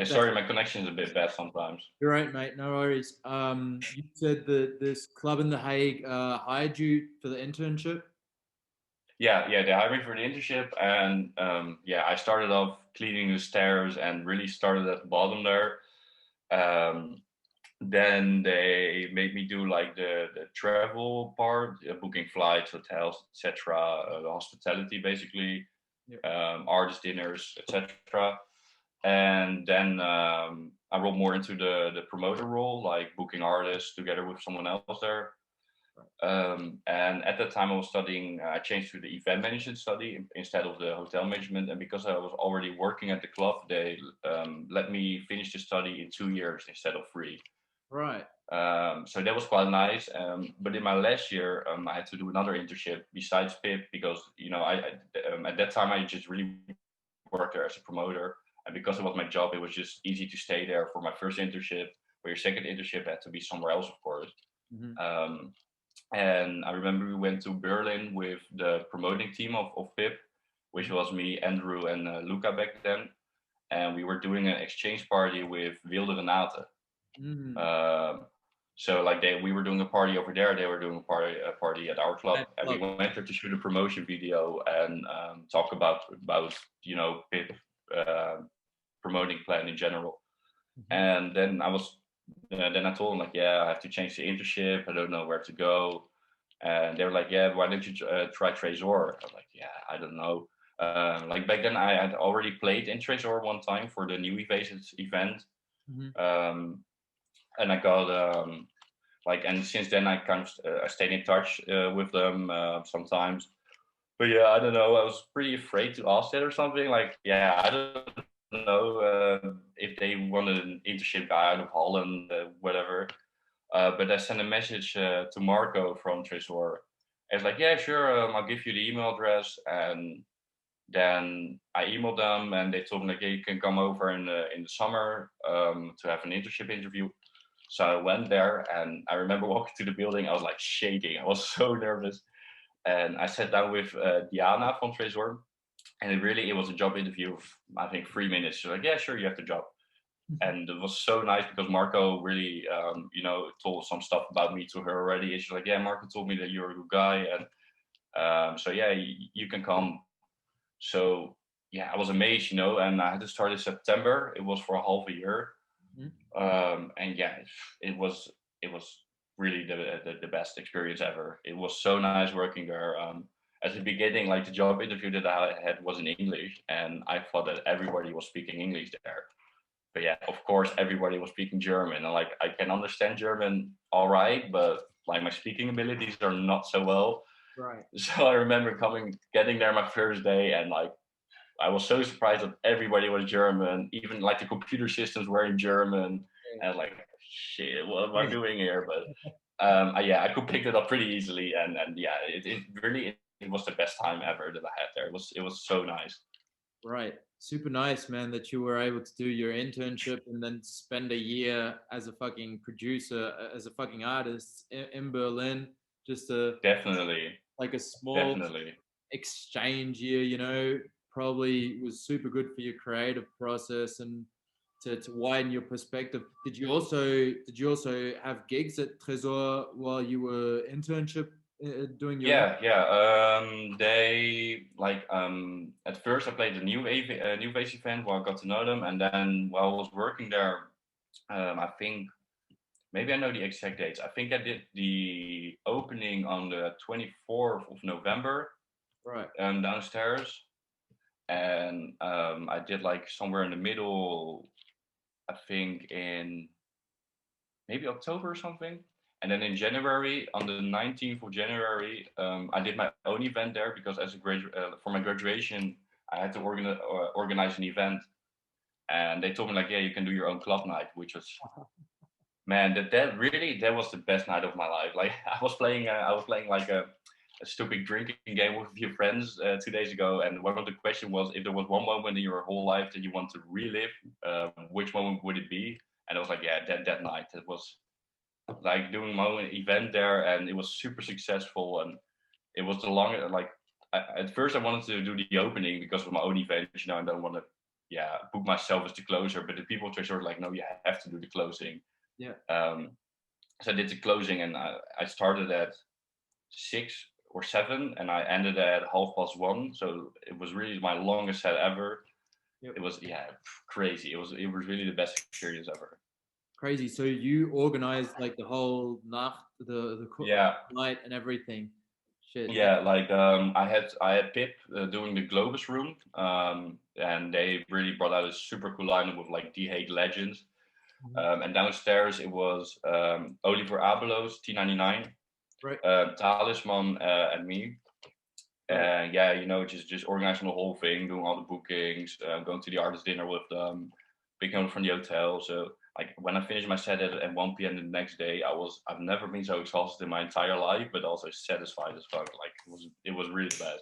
Sorry, my that, connection is a bit bad sometimes. You're right, mate. No worries. You said that this club in The Hague hired you for the internship. Yeah, they hired me for the internship, and I started off cleaning the stairs and really started at the bottom there. Then they made me do like the travel part, booking flights, hotels, etc., the hospitality basically, artist dinners, etc. And then I rolled more into the promoter role, like booking artists together with someone else there. And at that time I was studying, I changed to the event management study instead of the hotel management. And because I was already working at the club, they let me finish the study in 2 years instead of 3. Right. So that was quite nice. But in my last year, I had to do another internship besides PIP because, I at that time I just really worked there as a promoter. And because it was my job, it was just easy to stay there for my first internship. For your second internship had to be somewhere else, of course. Mm-hmm. And I remember we went to Berlin with the promoting team of PIP, which was me, Andrew, and Luca back then. And we were doing an exchange party with Wilde Renate. Mm. So like we were doing a party over there, they were doing a party at our club, and we went there to shoot a promotion video and talk about PIP promoting plan in general. Mm-hmm. And then I told them like, yeah, I have to change the internship. I don't know where to go. And they were like, yeah, why don't you try Trésor? I was like, yeah, I don't know. Like back then, I had already played in Trésor one time for the New Evasions event. Mm-hmm. And I got and since then I kind of stayed in touch with them sometimes. But yeah, I don't know. I was pretty afraid to ask that or something. Like, yeah, I don't know if they wanted an internship guy out of Holland, whatever. But I sent a message to Marco from Trésor. It's like, yeah, sure, I'll give you the email address. And then I emailed them, and they told me like, yeah, you can come over in the summer to have an internship interview. So I went there, and I remember walking to the building. I was like shaking. I was so nervous. And I sat down with Diana from Trésor, and it was a job interview of, I think, 3 minutes. She's like, yeah, sure, you have the job. And it was so nice because Marco really, told some stuff about me to her already. And she's like, yeah, Marco told me that you're a good guy. And so, yeah, you can come. So, yeah, I was amazed, and I had to start in September. It was for a half a year. Mm-hmm. And yeah, it was really the best experience ever. It was so nice working there. At the beginning, like the job interview that I had was in English, and I thought that everybody was speaking English there. But yeah, of course, everybody was speaking German. And like, I can understand German all right, but like my speaking abilities are not so well. Right. So I remember getting there my first day, and like I was so surprised that everybody was German, even like the computer systems were in German. And I was like, shit, what am I doing here? But yeah, I could pick it up pretty easily, and yeah, it really it was the best time ever that I had there. It was so nice. Right. Super nice, man, that you were able to do your internship and then spend a year as a fucking producer, as a fucking artist in Berlin. Just a Definitely, like a small definitely. exchange year, probably was super good for your creative process and to widen your perspective. Did you also have gigs at Tresor while you were internship doing your Yeah, yeah. They like at first I played the new Base event where I got to know them, and then while I was working there, I think maybe I know the exact dates. I think I did the opening on the 24th of November right? downstairs, and I did like somewhere in the middle. I think in maybe October or something. And then in January, on the 19th of January, I did my own event there because for my graduation, I had to organize an event. And they told me like, yeah, you can do your own club night, which was, man, that was the best night of my life. Like I was playing like a stupid drinking game with a few friends 2 days ago, and one of the questions was if there was one moment in your whole life that you want to relive, which moment would it be? And I was like, yeah, that night. It was like doing my own event there, and it was super successful. And it was the longest. Like at first, I wanted to do the opening because of my own event, I don't want to, yeah, book myself as the closer. But the people were sort of like, no, you have to do the closing. Yeah. So I did the closing, and I started at 6 or 7, and I ended at 1:30. So it was really my longest set ever. Yep. It was crazy. It was really the best experience ever. Crazy. So you organized like the whole Nacht, the Yeah. night and everything. Shit. Yeah, like I had Pip doing the Globus room, and they really brought out a super cool lineup with like The Hague legends. And downstairs it was Oliver Abelos, T99, Right. Talisman, and me. And yeah, just organizing the whole thing, doing all the bookings, going to the artist dinner with them, picking up from the hotel. So like when I finished my set at 1 p.m. the next day, I've never been so exhausted in my entire life, but also satisfied as fuck. Like it was really bad.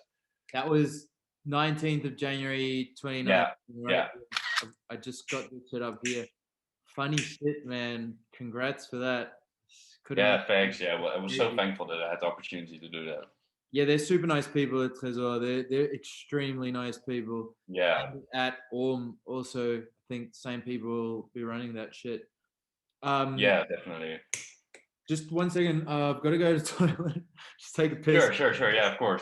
That was 19th of January 2019, Yeah, right? yeah. I just got this shit up here. Funny shit, man. Congrats for that. Yeah, thanks. Yeah, well, I was so thankful that I had the opportunity to do that. Yeah, they're super nice people at Tresor. They're extremely nice people. Yeah. And at Orm also, I think same people will be running that shit. Yeah, definitely. Just 1 second. I've got to go to the toilet. Just take a piss. Sure. Yeah, of course.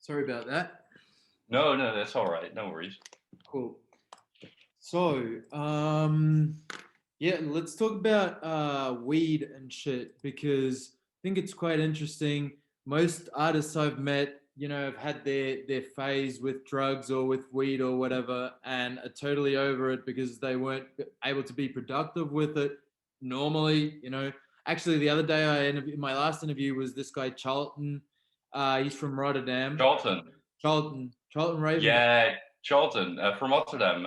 Sorry about that. No, that's all right. No worries. Cool. So, yeah, let's talk about weed and shit because I think it's quite interesting. Most artists I've met, have had their phase with drugs or with weed or whatever, and are totally over it because they weren't able to be productive with it normally. Actually, the other day my last interview was this guy Charlton. He's from Rotterdam. Charlton Charlton Raven. Yeah, Charlton from Rotterdam.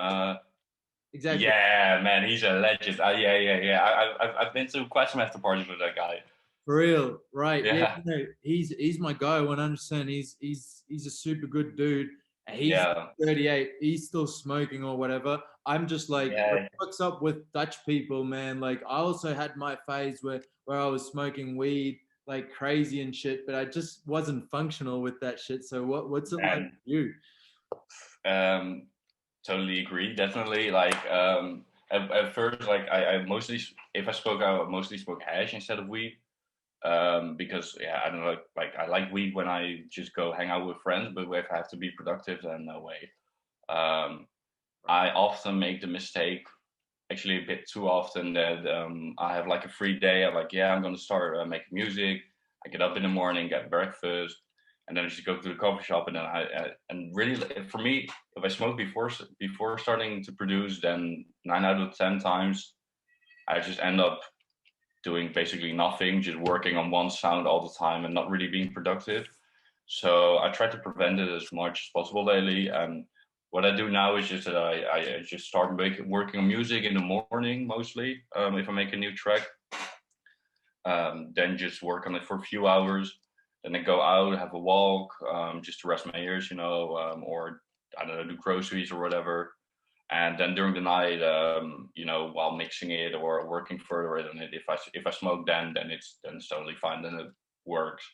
exactly. Yeah, man, he's a legend. Yeah. I've been to quite some after parties with that guy. For real, right? Yeah, Yeah, no, he's my guy 100%. He's a super good dude. He's yeah, 38. He's still smoking or whatever. I'm just like, yeah. what's up with Dutch people, man? Like, I also had my phase where I was smoking weed like crazy and shit, but I just wasn't functional with that shit. So what's it like And for you? um, totally agree. Definitely, like at first, like I mostly, if I spoke out, I mostly spoke hash instead of weed. Because yeah, I don't know, like I like weed when I just go hang out with friends, but if I have to be productive, then no way. Um, I often make the mistake, actually a bit too often, that I have like a free day. I'm like, yeah, I'm gonna start making music. I get up in the morning, get breakfast, and then I just go to the coffee shop. And then and really, for me, if I smoke before starting to produce, then 9 out of 10 times I just end up doing basically nothing, just working on one sound all the time and not really being productive. So I try to prevent it as much as possible lately. And what I do now is just that I just start working on music in the morning mostly. If I make a new track, then just work on it for a few hours. Then I go out, have a walk, just to rest my ears, or I don't know, do groceries or whatever. And then during the night, while mixing it or working further on it, if I smoke, then it's totally fine. Then it works.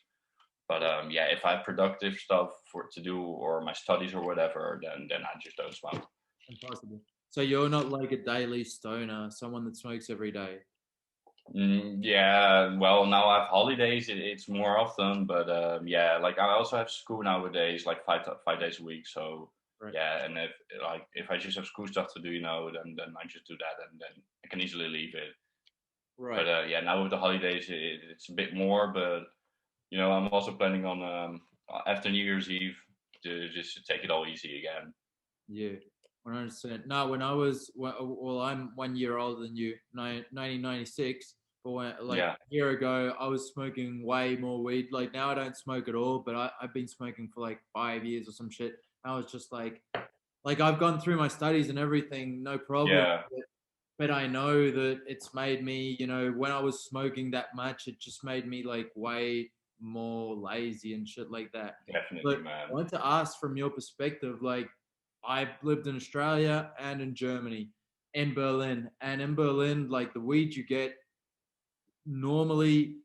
But yeah, if I have productive stuff to do or my studies or whatever, then I just don't smoke. Impossible. So you're not like a daily stoner, someone that smokes every day. Yeah, well, now I have holidays. It's more often, but yeah, like I also have school nowadays, like 5 days a week. So Right. yeah, and if I just have school stuff to do, then I just do that, and then I can easily leave it. Right. But yeah, now with the holidays, it's a bit more. But I'm also planning on after New Year's Eve to just take it all easy again. Yeah, 100%. No, when I was well, I'm 1 year older than you, 1996. But like Yeah, a year ago, I was smoking way more weed. Like now, I don't smoke at all. But I've been smoking for like 5 years or some shit. I was just like I've gone through my studies and everything, no problem. yeah, But I know that it's made me, when I was smoking that much, it just made me like way more lazy and shit like that. definitely, But I man. want to ask from your perspective, like I've lived in Australia and in Germany, in Berlin, and in Berlin, like the weed you get normally,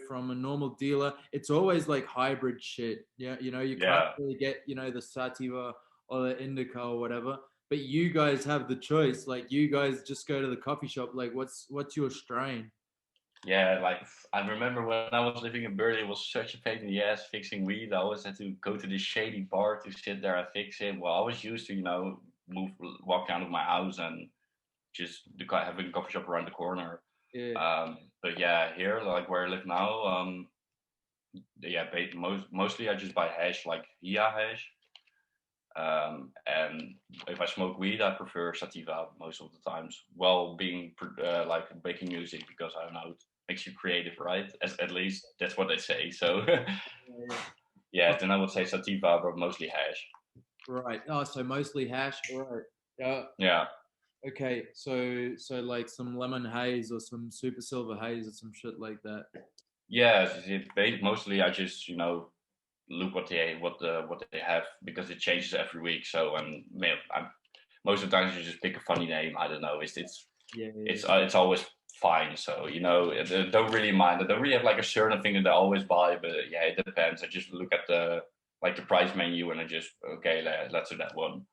from a normal dealer, it's always like hybrid shit. Yeah, you can't Yeah. really get, the sativa or the indica or whatever. But you guys have the choice. Like you guys just go to the coffee shop. Like what's your strain? Yeah, like I remember when I was living in Berlin, it was such a pain in the ass fixing weed. I always had to go to this shady bar to sit there and fix it. Well, I was used to, walk out of my house and just having a coffee shop around the corner. Yeah, But yeah, here, like where I live now, yeah, mostly I just buy hash, like Hia hash. And if I smoke weed, I prefer sativa most of the times. While being like making music, because I don't know, it makes you creative, right? At least that's what they say. So yeah, yeah, yeah. then I would say sativa, but mostly hash. Right. Oh, so mostly hash. Right. Yeah. Yeah, Okay. So like some lemon haze or some super silver haze or some shit like that. yeah. Mostly I just look what they have because it changes every week. So most of the times you just pick a funny name. I don't know. Yeah. Yeah. It's always fine. So I don't really mind. I don't really have like a certain thing that I always buy, but yeah, it depends. I just look at the price menu and I just okay, let's do that one.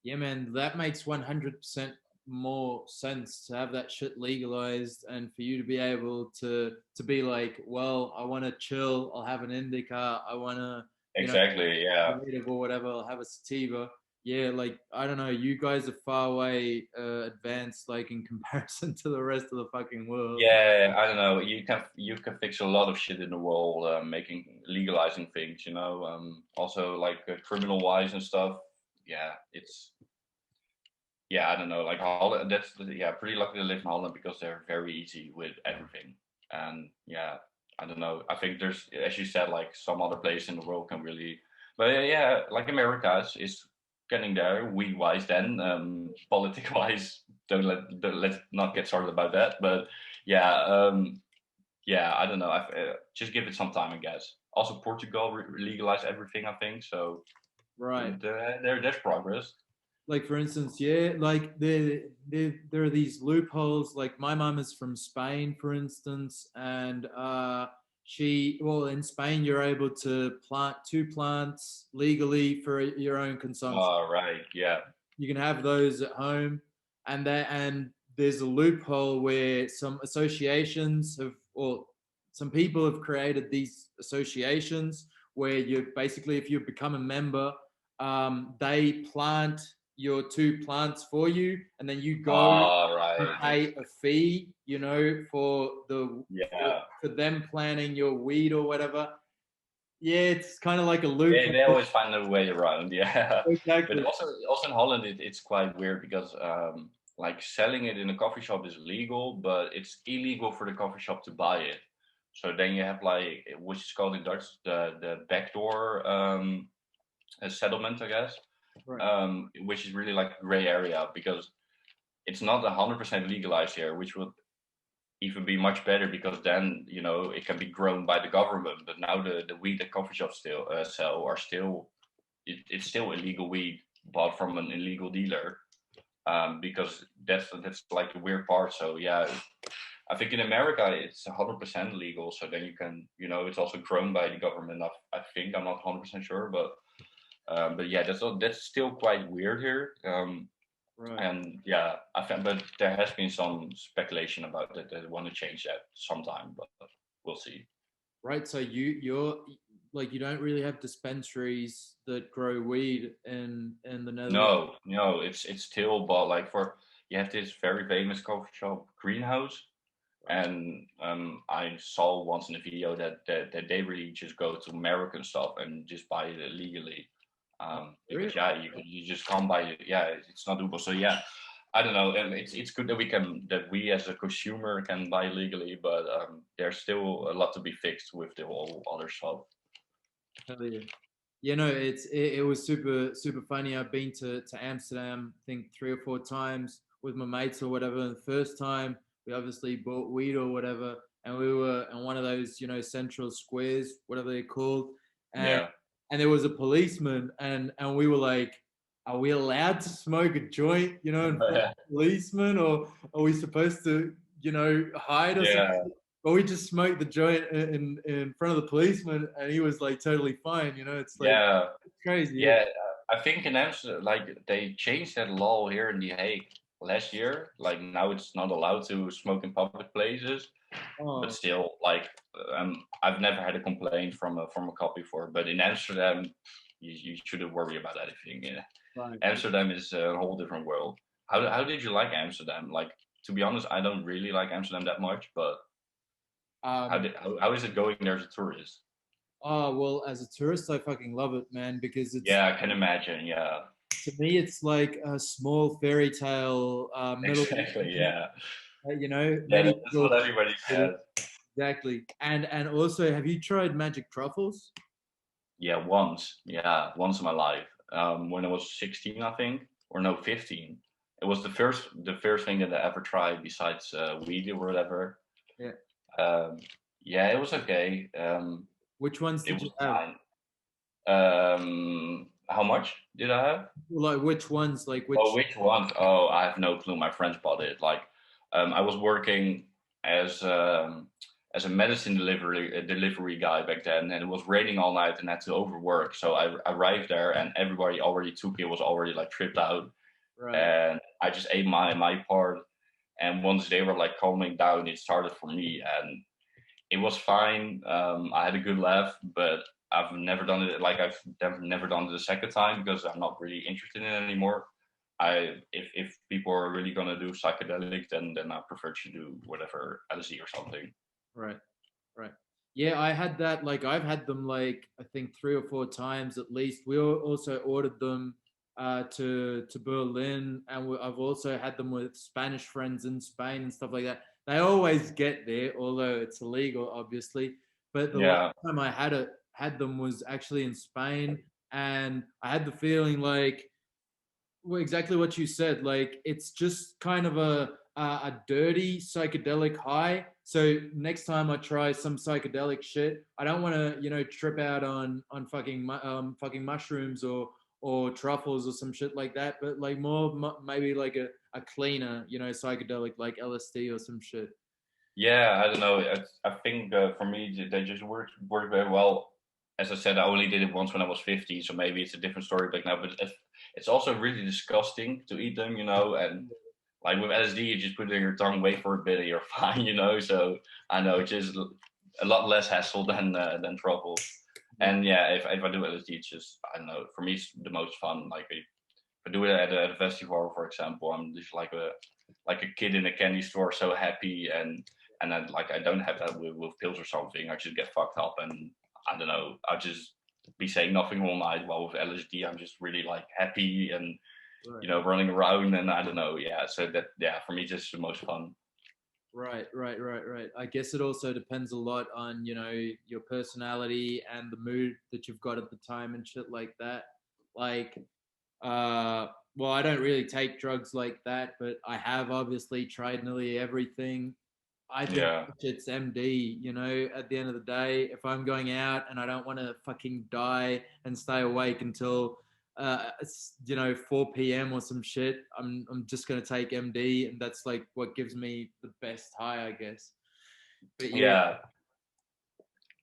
Yeah, man, that makes 100% more sense to have that shit legalized and for you to be able to be like, well, I want to chill, I'll have an indica, I want to, Exactly. Yeah. creative or whatever, I'll have a sativa. Yeah, like I don't know, you guys are far way advanced, like in comparison to the rest of the fucking world. Yeah, I don't know. You can fix a lot of shit in the world, making legalizing things. Also like criminal wise and stuff. Yeah, I don't know. Like Holland, yeah, pretty lucky to live in Holland because they're very easy with everything. And yeah, I don't know. I think there's, as you said, like some other place in the world can really, but yeah, like America is getting there weed wise. Then politic wise, let's not get started about that. But yeah, yeah, I don't know. Just give it some time, I guess. Also, Portugal legalized everything, I think. So Right. there's progress. Like for instance, yeah, like there are these loopholes. Like my mum is from Spain, for instance, and well, in Spain you're able to plant two plants legally for your own consumption. Oh, right. Yeah. You can have those at home, and there's a loophole where some associations have, or some people have created these associations where you basically, if you become a member, they plant your two plants for you, and then you go All and right. pay a fee, you know, for Yeah. for them planting your weed or whatever. Yeah, it's kind of like a They loophole. always find a way around. Yeah. But Exactly. also in Holland, it's quite weird because like selling it in a coffee shop is legal, but it's illegal for the coffee shop to buy it. So then you have like, which is called in Dutch, the backdoor settlement, I guess, Right. which is really like a gray area because it's not 100% legalized here, which would even be much better because then it can be grown by the government. But now the weed that coffee shops still sell are still it's still illegal weed bought from an illegal dealer, because that's like the weird part. So yeah, I think in America it's 100% legal. So then you can it's also grown by the government. I think I'm not 100% sure, but yeah, that's still quite weird here. Right. And yeah, I think, but there has been some speculation about that they want to change that sometime, but we'll see. Right. So you're like, you don't really have dispensaries that grow weed in the Netherlands. No, it's still, but like for you have this very famous coffee shop, Greenhouse, Right. and I saw once in a video that they really just go to American stuff and just buy it illegally, Oh, really? because yeah, you just can't buy it. Yeah, it's not doable. So yeah, I don't know, and it's good that we as a consumer can buy legally, but there's still a lot to be fixed with the whole other stuff. Hell yeah. Yeah, no, it was super funny. I've been to Amsterdam, I think 3 or 4 times with my mates or whatever. And the first time we obviously bought weed or whatever, and we were in one of those, central squares, whatever they're called, and Yeah, there was a policeman, and we were like, are we allowed to smoke a joint, in front of yeah, the policeman, or are we supposed to, hide or something? yeah. But we just smoked the joint in front of the policeman, and he was like totally fine. It's like Yeah, crazy. Yeah. yeah. I think in Amsterdam, like they changed that law here in The Hague last year. Like now it's not allowed to smoke in public places, but Oh, still, like I've never had a complaint from a cop before. But in Amsterdam, you shouldn't worry about anything. Yeah. right. Amsterdam is a whole different world. How did you like Amsterdam? Like, to be honest, I don't really like Amsterdam that much. But Um, how is it going there as a tourist? oh well, as a tourist, I fucking love it, man, because Yeah, I can imagine. Yeah, to me, it's like a small fairy tale, middle, exactly. Yeah. Yeah, that's what medieval. everybody says. Exactly. And also, have you tried magic truffles? Yeah, once. Yeah, once in my life. When I was 16, I think, or no, 15. It was the first thing that I ever tried besides weed or whatever. Yeah. Um, yeah, it was okay. Which ones It did you was have? fine. How much did I have? Like which ones? Like Oh, which? which one? Oh, I have no clue. My friends bought it. Like, I was working as as a medicine delivery guy back then, and it was raining all night and had to overwork. So I arrived there, and everybody already took it. Was already like tripped out, Right. and I just ate my part. And once they were like calming down, it started for me, and it was fine. I had a good laugh, but I've never done it. Like I've never done it a second time because I'm not really interested in it anymore. If people are really gonna do psychedelic, then I prefer to do whatever LSD or something. Right. Right. Yeah, I had that. Like, I've had them like I think 3 or 4 times at least. We also ordered them to Berlin, and I've also had them with Spanish friends in Spain and stuff like that. They always get there, although it's illegal, obviously. But the last Yeah, time I had them was actually in Spain, and I had the feeling like well, exactly what you said. Like it's just kind of a dirty psychedelic high. So next time I try some psychedelic shit, I don't want to trip out on fucking mushrooms or truffles or some shit like that. But like more maybe like a cleaner psychedelic like LSD or some shit. Yeah, I don't know. I think for me they just work very well. As I said, I only did it once when I was 50, so maybe it's a different story back now. But it's also really disgusting to eat them, and like with LSD, you just put it in your tongue, wait for a bit, and you're fine. So I know it's just a lot less hassle than trouble. And yeah, if I do LSD, it's just I don't know. For me, it's the most fun. Like if I do it at a festival, for example, I'm just like a kid in a candy store, so happy, and then like I don't have that with pills or something. I just get fucked up, and I don't know. I just be saying nothing all night. While with LSD, I'm just really like happy and running around, and I don't know. Yeah, so that for me, just the most fun. Right. I guess it also depends a lot on, your personality and the mood that you've got at the time and shit like that. Like, well, I don't really take drugs like that, but I have obviously tried nearly everything. I think Yeah. it's MD, at the end of the day, if I'm going out and I don't want to fucking die and stay awake until 4 p.m. or some shit, I'm just gonna take MD, and that's like what gives me the best high, I guess. But yeah,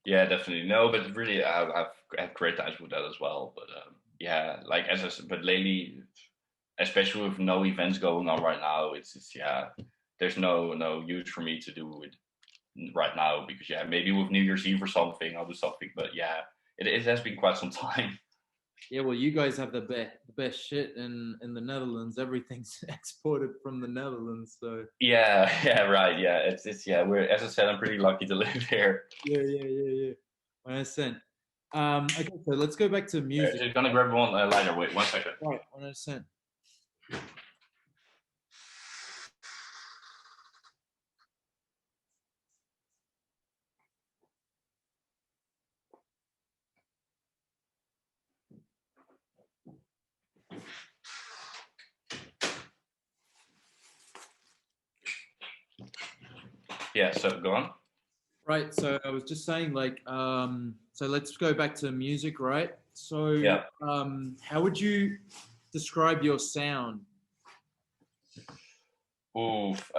Yeah, definitely. No, but really, I've had great times with that as well. But yeah, like as I said, but lately, especially with no events going on right now, it's yeah, there's no use for me to do it right now because yeah, maybe with New Year's Eve or something, I'll do something. But yeah, it has been quite some time. yeah. Well, you guys have the best shit in the Netherlands. Everything's exported from the Netherlands, so Yeah, yeah, right. Yeah, it's yeah. We're as I said, I'm pretty lucky to live here. yeah. 100%. Okay, so let's go back to music. Just gonna grab one lighter. Wait, 1 second. Right, 100%. Yeah, so go on. Right. So I was just saying, like, so let's go back to music, right? So, Yeah. how would you describe your sound? Oof.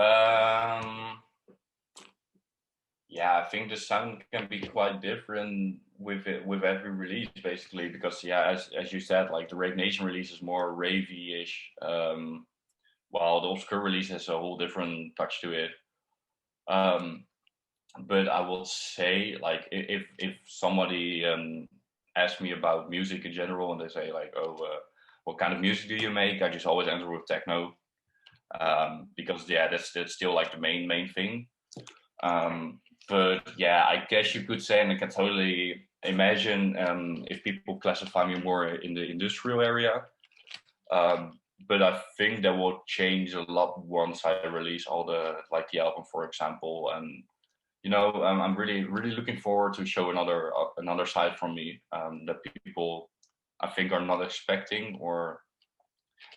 Yeah, I think the sound can be quite different with every release, basically, because yeah, as you said, like the Rave Nation release is more ravey-ish, while the Obscuur release has a whole different touch to it. Um, but I will say, like, if somebody asks me about music in general, and they say like, "Oh, what kind of music do you make?" I just always answer with techno, because yeah, that's still like the main thing. Um, but yeah, I guess you could say, and I can totally imagine if people classify me more in the industrial area. But I think that will change a lot once I release all the album, for example. And I'm really looking forward to show another side from me that people I think are not expecting,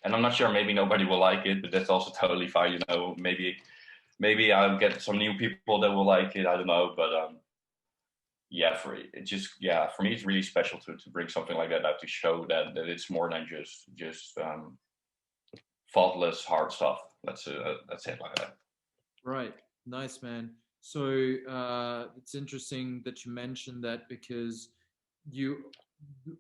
and I'm not sure, maybe nobody will like it, but that's also totally fine. Maybe I'll get some new people that will like it. I don't know, but yeah, for me, it's really special to bring something like that out to show that it's more than just faultless hard stuff. Let's say it like that. Right. Nice, man. So it's interesting that you mentioned that because you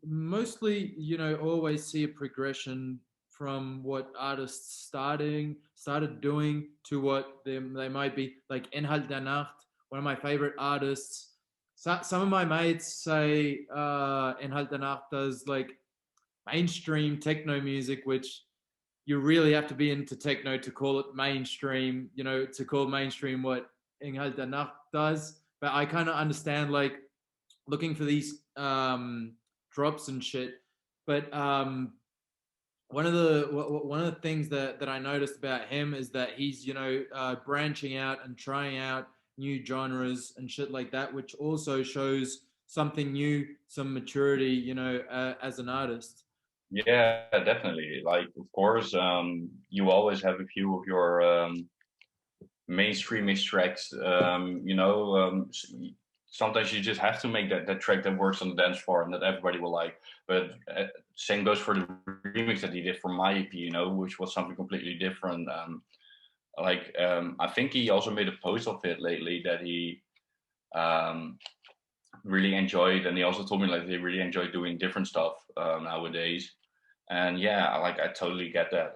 mostly, always see a progression from what artists started doing to what they might be like Inhalt der Nacht, one of my favorite artists. Some of my mates say Inhalt der Nacht does like mainstream techno music, which you really have to be into techno to call it mainstream, to call mainstream what Inhalt der Nacht does. But I kind of understand like looking for these drops and shit. But one of the things that I noticed about him is that he's branching out and trying out new genres and shit like that, which also shows something new, some maturity, as an artist. Yeah, definitely. Like, of course, you always have a few of your mainstreamish tracks. Sometimes you just have to make that track that works on the dance floor and that everybody will like. But same goes for the remix that he did for my EP, which was something completely different. I think he also made a post of it lately that he um, really enjoyed, and he also told me like they really enjoy doing different stuff nowadays. And yeah, I totally get that.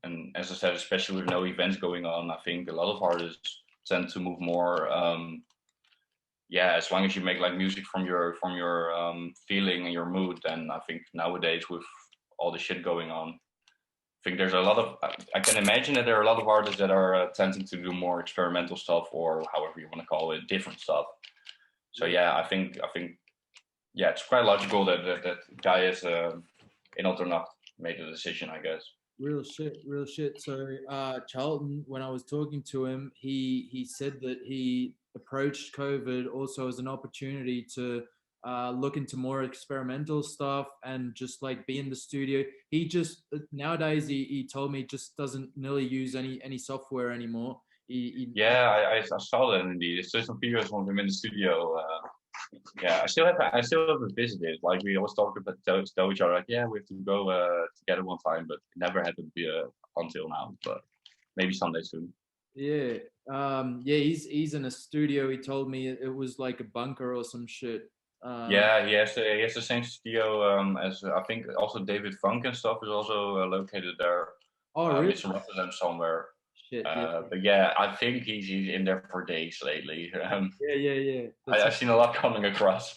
And as I said, especially with no events going on, I think a lot of artists tend to move more. Yeah, as long as you make like music from your feeling and your mood, then I think nowadays with all the shit going on, I think there's a lot of. I can imagine that there are a lot of artists that are tending to do more experimental stuff, or however you want to call it, different stuff. So yeah, I think yeah, it's quite logical that guy is Inhalt or Nacht made the decision, I guess. Real shit, real shit. So Charlton, when I was talking to him, he said that he approached COVID also as an opportunity to look into more experimental stuff and just like be in the studio. He just nowadays he told me just doesn't nearly use any software anymore. Yeah, I saw that indeed. There's some videos of him in the studio. Yeah, I still haven't visited. Like we always talk about tell each other like, yeah, we have to go together one time, but it never happened until now. But maybe someday soon. yeah, yeah. He's in a studio. He told me it was like a bunker or some shit. Yeah, he has the same studio as I think also David Funk and stuff is also located there. Oh, really? It's in Rotterdam somewhere. Shit. Yeah. But yeah, I think he's in there for days lately. Yeah, yeah, yeah. I've seen a lot coming across.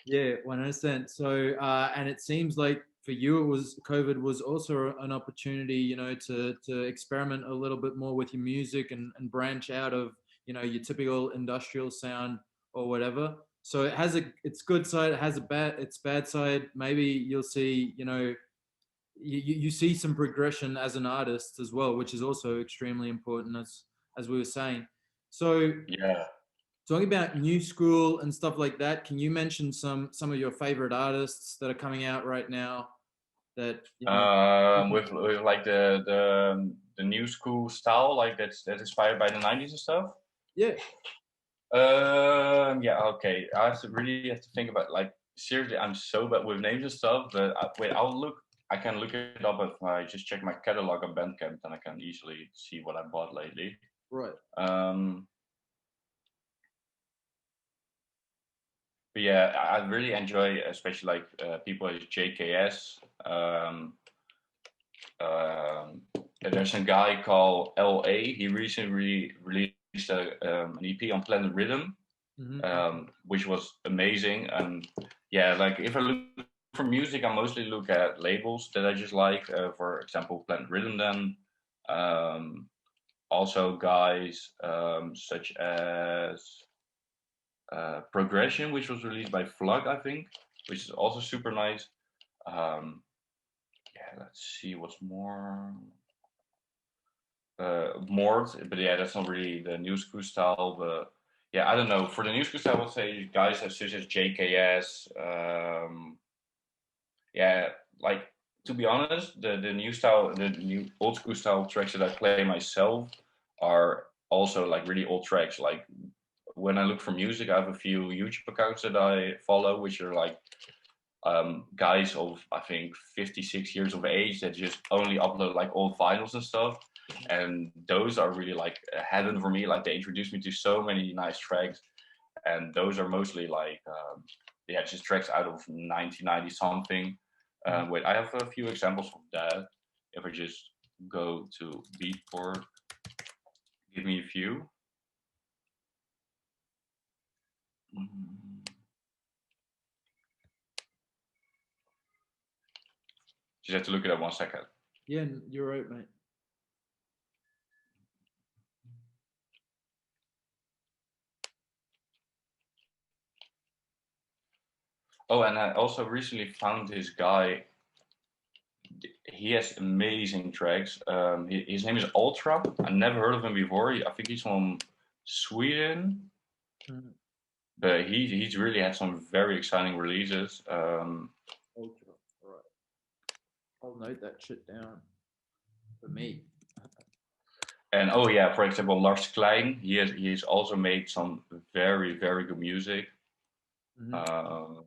Yeah, 100%. So, and it seems like for you, it was COVID was also an opportunity, to experiment a little bit more with your music and branch out of, your typical industrial sound or whatever. So it has its good side, it has its bad side. Maybe you'll see, you see some progression as an artist as well, which is also extremely important as we were saying. So Yeah. talking about new school and stuff like that, can you mention some of your favorite artists that are coming out right now that With like the new school style, like that's inspired by the 90s and stuff. yeah. Yeah, okay. I have to think about like seriously. I'm so bad with names and stuff. But wait, I'll look. I can look it up if I just check my catalog on Bandcamp, and I can easily see what I bought lately. Right. Um, but yeah, I really enjoy, especially like people like JKS. There's a guy called LA. He recently released an EP on Planet Rhythm, Mm-hmm. which was amazing. And yeah, like if I look for music, I mostly look at labels that I just like. For example, Planet Rhythm. Then also guys such as Progression, which was released by Flug, I think, which is also super nice. Um, yeah, let's see what's more. Mort, but yeah, that's not really the new school style. But yeah, I don't know. For the new school style, I would say guys such as JKS. Yeah, like to be honest, the new style, the new old school style tracks that I play myself are also like really old tracks. Like when I look for music, I have a few YouTube accounts that I follow, which are like guys of I think 56 years of age that just only upload like old vinyls and stuff, and those are really like heaven for me. Like they introduced me to so many nice tracks, and those are mostly like yeah, just tracks out of 1990 something. Wait, I have a few examples of that. If I just go to Beatport, give me a few. Just have to look it up 1 second. Yeah, you're right, mate. Oh, and I also recently found this guy. He has amazing tracks. His name is Ultra. I never heard of him before. I think he's from Sweden, Mm. but he's really had some very exciting releases. Ultra. Right. I'll note that shit down for me. And oh yeah, for example, Lars Klein, he's also made some very very good music. Mm-hmm.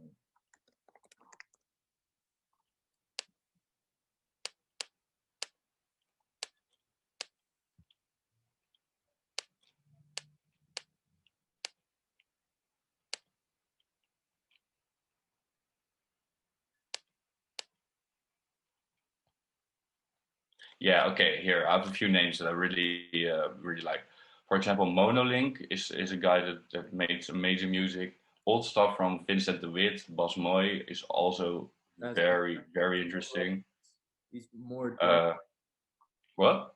Yeah, okay. Here I have a few names that I really really like. For example, Monolink is a guy that makes amazing music. Old stuff from Vincent de Wit, Bas Moy is also That's very very interesting. he's more direct. Uh, what?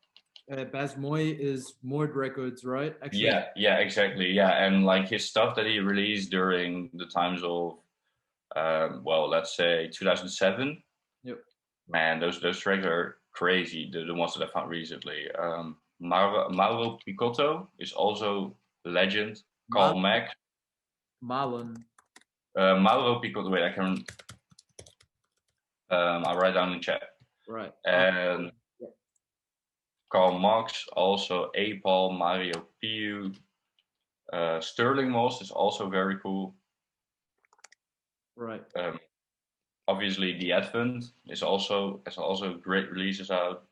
Baz Moy is Mord Records, right? Actually, Yeah, exactly. Yeah, and like his stuff that he released during the times of, well, let's say 2007. yep. Man, those tracks are crazy. The ones that I found recently. Mauro Picotto is also a legend. Mal- Carl Mack. Marlon, Mauro Picotto. Wait, I can. I'll write down in chat. right? And Yeah. Karl Marx, also A-Paul, Mario Piu. Sterling Moss is also very cool. Right. Obviously, The Advent is also has also great releases out.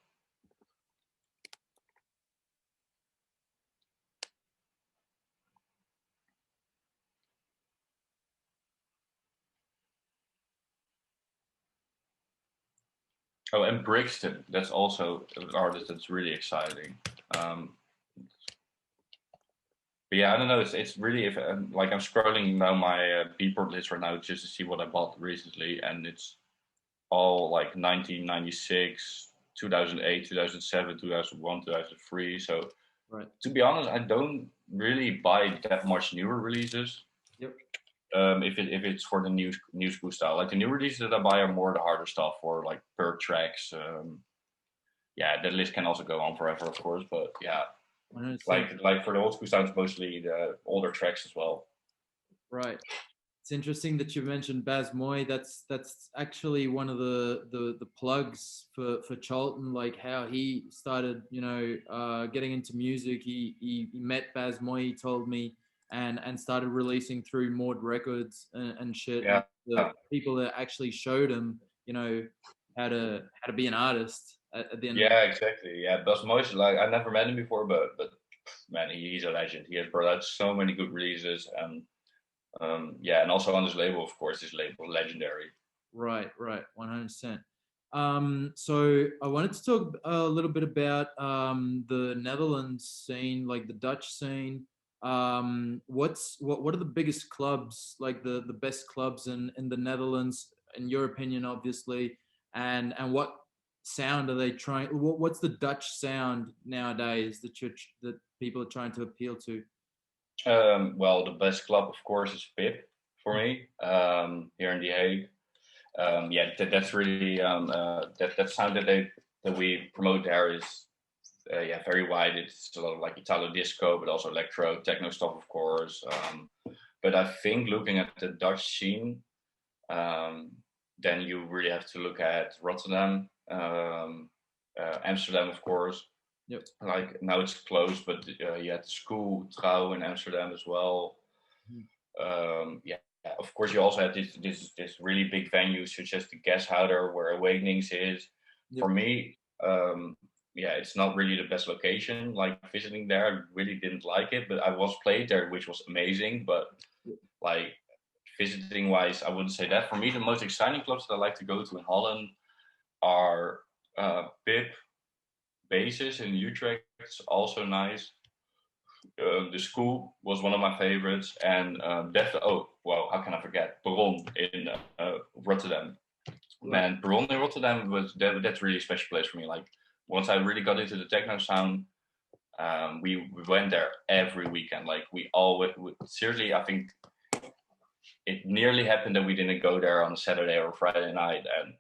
Oh, and Brixton, that's also an artist that's really exciting. Um, but yeah, I don't know. It's really if like I'm scrolling down my Beatport list right now just to see what I bought recently, and it's all like 1996, 2008, 2007, 2001, 2003. So Right. to be honest, I don't really buy that much newer releases. Yep. If it's for the new school style, like the new releases that I buy are more the harder stuff for like per tracks. Yeah, the list can also go on forever, of course, but yeah, 100%. like for the old school sounds, mostly the older tracks as well. Right. It's interesting that you mentioned Baz Moy. That's actually one of the plugs for Charlton, like how he started, getting into music. He met Baz Moy. He told me, and started releasing through Mord Records and shit. And Yeah, the people that actually showed him, how to be an artist at the end of. yeah, exactly. Yeah, Buzz Moise, like I never met him before, but man, he's a legend. He has brought out so many good releases, and yeah, and also on his label, of course, his label legendary. Right, right, 100%. So I wanted to talk a little bit about the Netherlands scene, like the Dutch scene. What are the biggest clubs, like the best clubs in the Netherlands, in your opinion, obviously, and what sound are they trying? What's the Dutch sound nowadays that people are trying to appeal to? Well, the best club, of course, is Pip for me here in The Hague. Yeah, that's really that sound that we promote there is yeah very wide. It's a lot of like Italo disco, but also electro, techno stuff, of course. But I think looking at the Dutch scene, um, then you really have to look at Rotterdam, Amsterdam, of course. Yep. Like now it's closed, but you had the school Trouw in Amsterdam as well. Yeah, of course, you also have this really big venues such as the Gashouder, where Awakenings is. Yep. For me, yeah, it's not really the best location. Like visiting there, I really didn't like it, but I was played there, which was amazing. But like visiting wise, I wouldn't say that. For me, the most exciting clubs that I like to go to in Holland are Pip, Basis in Utrecht. It's also nice. The school was one of my favorites, and oh well, how can I forget Perron in Rotterdam? Man, Perron in Rotterdam that's really a special place for me. Like once I really got into the techno sound, we went there every weekend. Like we always seriously, I think it nearly happened that we didn't go there on a Saturday or Friday night, and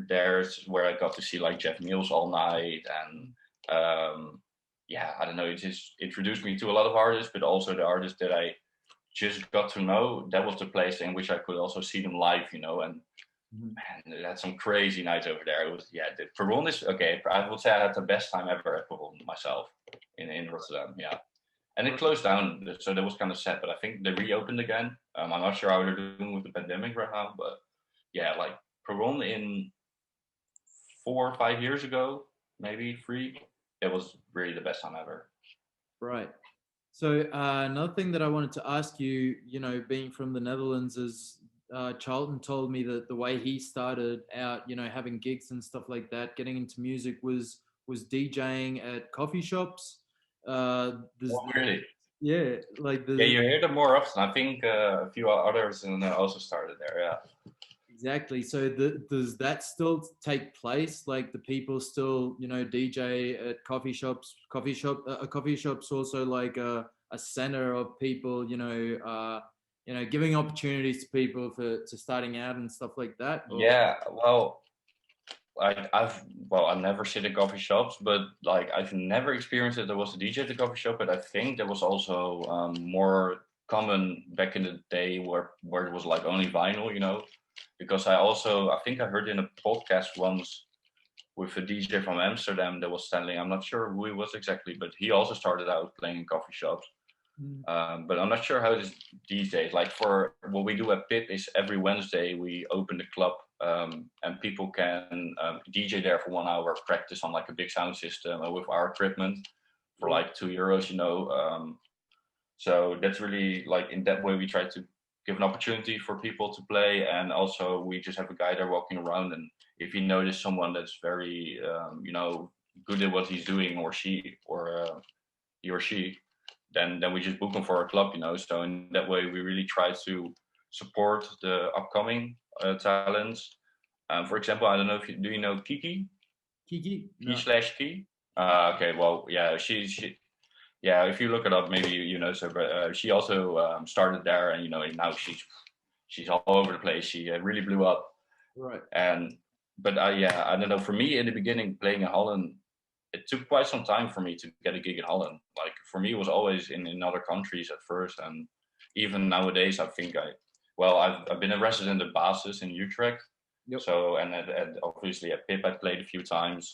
there's where I got to see like Jeff Mills all night, and yeah, I don't know, it just introduced me to a lot of artists, but also the artists that I just got to know. That was the place in which I could also see them live, and Man, they had some crazy nights over there. It was, yeah, the Carbone is okay. I would say I had the best time ever at Carbone myself in Rotterdam. Yeah, and it closed down, so that was kind of sad. But I think they reopened again. I'm not sure how they're doing with the pandemic right now, but yeah, like Carbone in 4 or 5 years ago, maybe three. It was really the best time ever. Right. So another thing that I wanted to ask you, you know, being from the Netherlands, is Charlton told me that the way he started out, you know, having gigs and stuff like that, getting into music was DJing at coffee shops. There's, Oh, really? yeah, like Yeah, the you hear them more often. I think a few others and also started there. Yeah. exactly. So does that still take place? Like the people still, you know, DJ at coffee shops. A coffee shop's also like a center of people, you know, giving opportunities to people for to starting out and stuff like that. Or Yeah. Well, like I've never seen the coffee shops, but like I've never experienced that there was a DJ at the coffee shop. But I think that was also more common back in the day where it was like only vinyl, because I think I heard in a podcast once with a DJ from Amsterdam that was standing. I'm not sure who he was exactly, but he also started out playing in coffee shops. mm, But I'm not sure how it is these days. Like for what we do at Pip is every Wednesday we open the club, and people can DJ there for 1 hour, practice on like a big sound system with our equipment for like €2. So that's really like in that way we try to give an opportunity for people to play, and also we just have a guy there walking around, and if you notice someone that's very good at what he's doing, or he or she, then we just book them for our club. So in that way we really try to support the upcoming talents. For example, I don't know if do you know Kiki? Kiki? Key No. slash Key. Okay, well, yeah, she yeah, if you look it up, maybe you know. So, but she also started there, and and now she's all over the place. She really blew up, Right. and but yeah, I don't know. For me, in the beginning, playing in Holland, it took quite some time for me to get a gig in Holland. Like for me, it was always in other countries at first, and even nowadays, I think I've been a resident at Basis in Utrecht. Yep. So and obviously at Pip, I played a few times,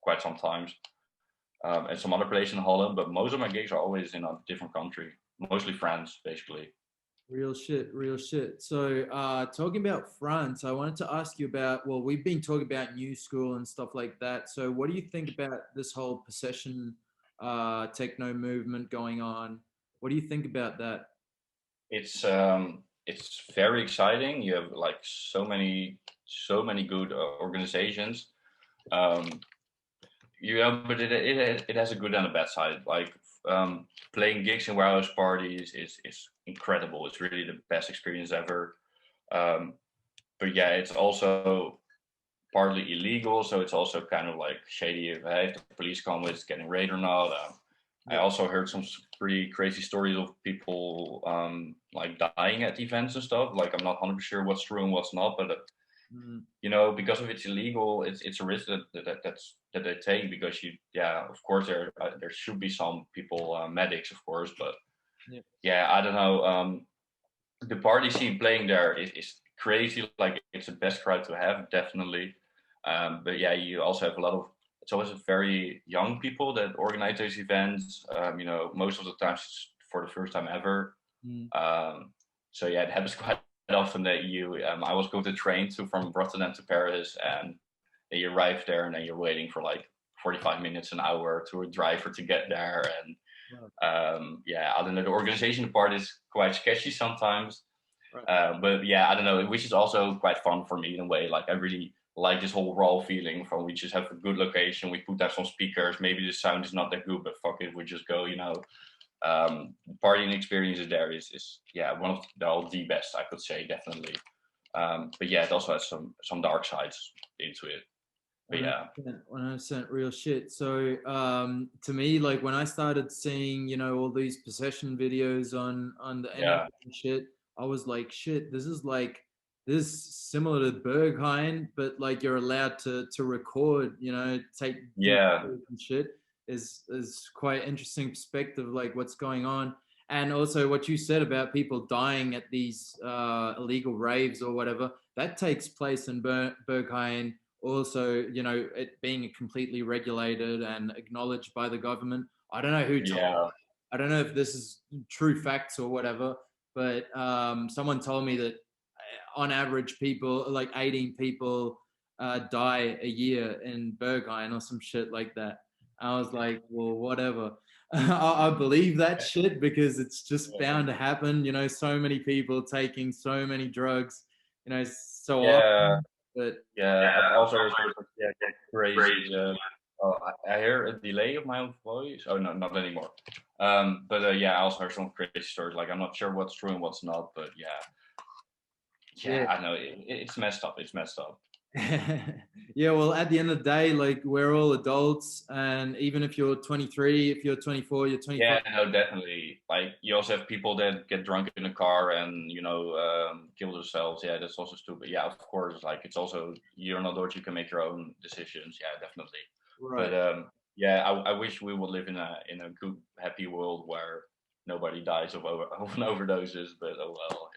quite some times, and some other places in Holland. But most of my gigs are always in a different country, mostly France, basically. Real shit, real shit. So, talking about France, I wanted to ask you about, well, we've been talking about new school and stuff like that. So, what do you think about this whole possession techno movement going on? What do you think about that? It's very exciting. You have like so many good organizations. Um, but it has a good and a bad side. Like playing gigs and warehouse parties is incredible. It's really the best experience ever. Um, but yeah, it's also partly illegal, so it's also kind of like shady if the police come with getting raided or not. I Yeah. also heard some pretty crazy stories of people like dying at events and stuff. Like I'm not 100% sure what's true and what's not, but Mm, because if it's illegal, it's a risk that they take, because of course there should be some people, medics of course, but yeah. yeah, I don't know. The party scene playing there is crazy. Like it's the best crowd to have, definitely. But yeah, you also have a lot of. It's always very young people that organize those events. Most of the times it's for the first time ever. Mm, So yeah, it happens quite often that I was going to train from Rotterdam to Paris, and you arrive there and then you're waiting for like 45 minutes, an hour to a driver to get there. And right, yeah, I don't know. The organization part is quite sketchy sometimes, right. but yeah, I don't know. Which is also quite fun for me in a way. Like I really like this whole raw feeling from we just have a good location. We put out some speakers. Maybe the sound is not that good, but fuck it, we just go. Partying experiences there is yeah, one of the best, I could say, definitely. But yeah, it also has some dark sides into it. But yeah, 100%, 100% real shit. So, to me, like when I started seeing, you know, all these possession videos on the internet yeah, and shit, I was like, shit, this is similar to Berghain, but like you're allowed to record, you know, take deep yeah, and shit is quite interesting perspective, like what's going on. And also what you said about people dying at these illegal raves or whatever, that takes place in Berghain. Also, you know, it being completely regulated and acknowledged by the government. I don't know who told. Yeah. I don't know if this is true facts or whatever, but someone told me that on average, people like 18 people die a year in Berghain or some shit like that. I was like, well, whatever. I believe that shit because it's just bound to happen. You know, so many people taking so many drugs, you know, so Yeah. often. But Yeah. I've also heard crazy. I hear a delay of my own voice. Oh no, not anymore. But yeah, I also heard some crazy stories. Like I'm not sure what's true and what's not, but yeah, I know it's messed up. It's messed up. Yeah, well, at the end of the day, like we're all adults, and even if you're 23, if you're 24, you're 25. Yeah, no, definitely. Like you also have people that get drunk in a car and kill themselves. Yeah, that's also stupid. Yeah, of course. Like it's also you're an adult, you can make your own decisions. Yeah, definitely. Right. But yeah, I wish we would live in a good, happy world where nobody dies of overdoses. But oh well.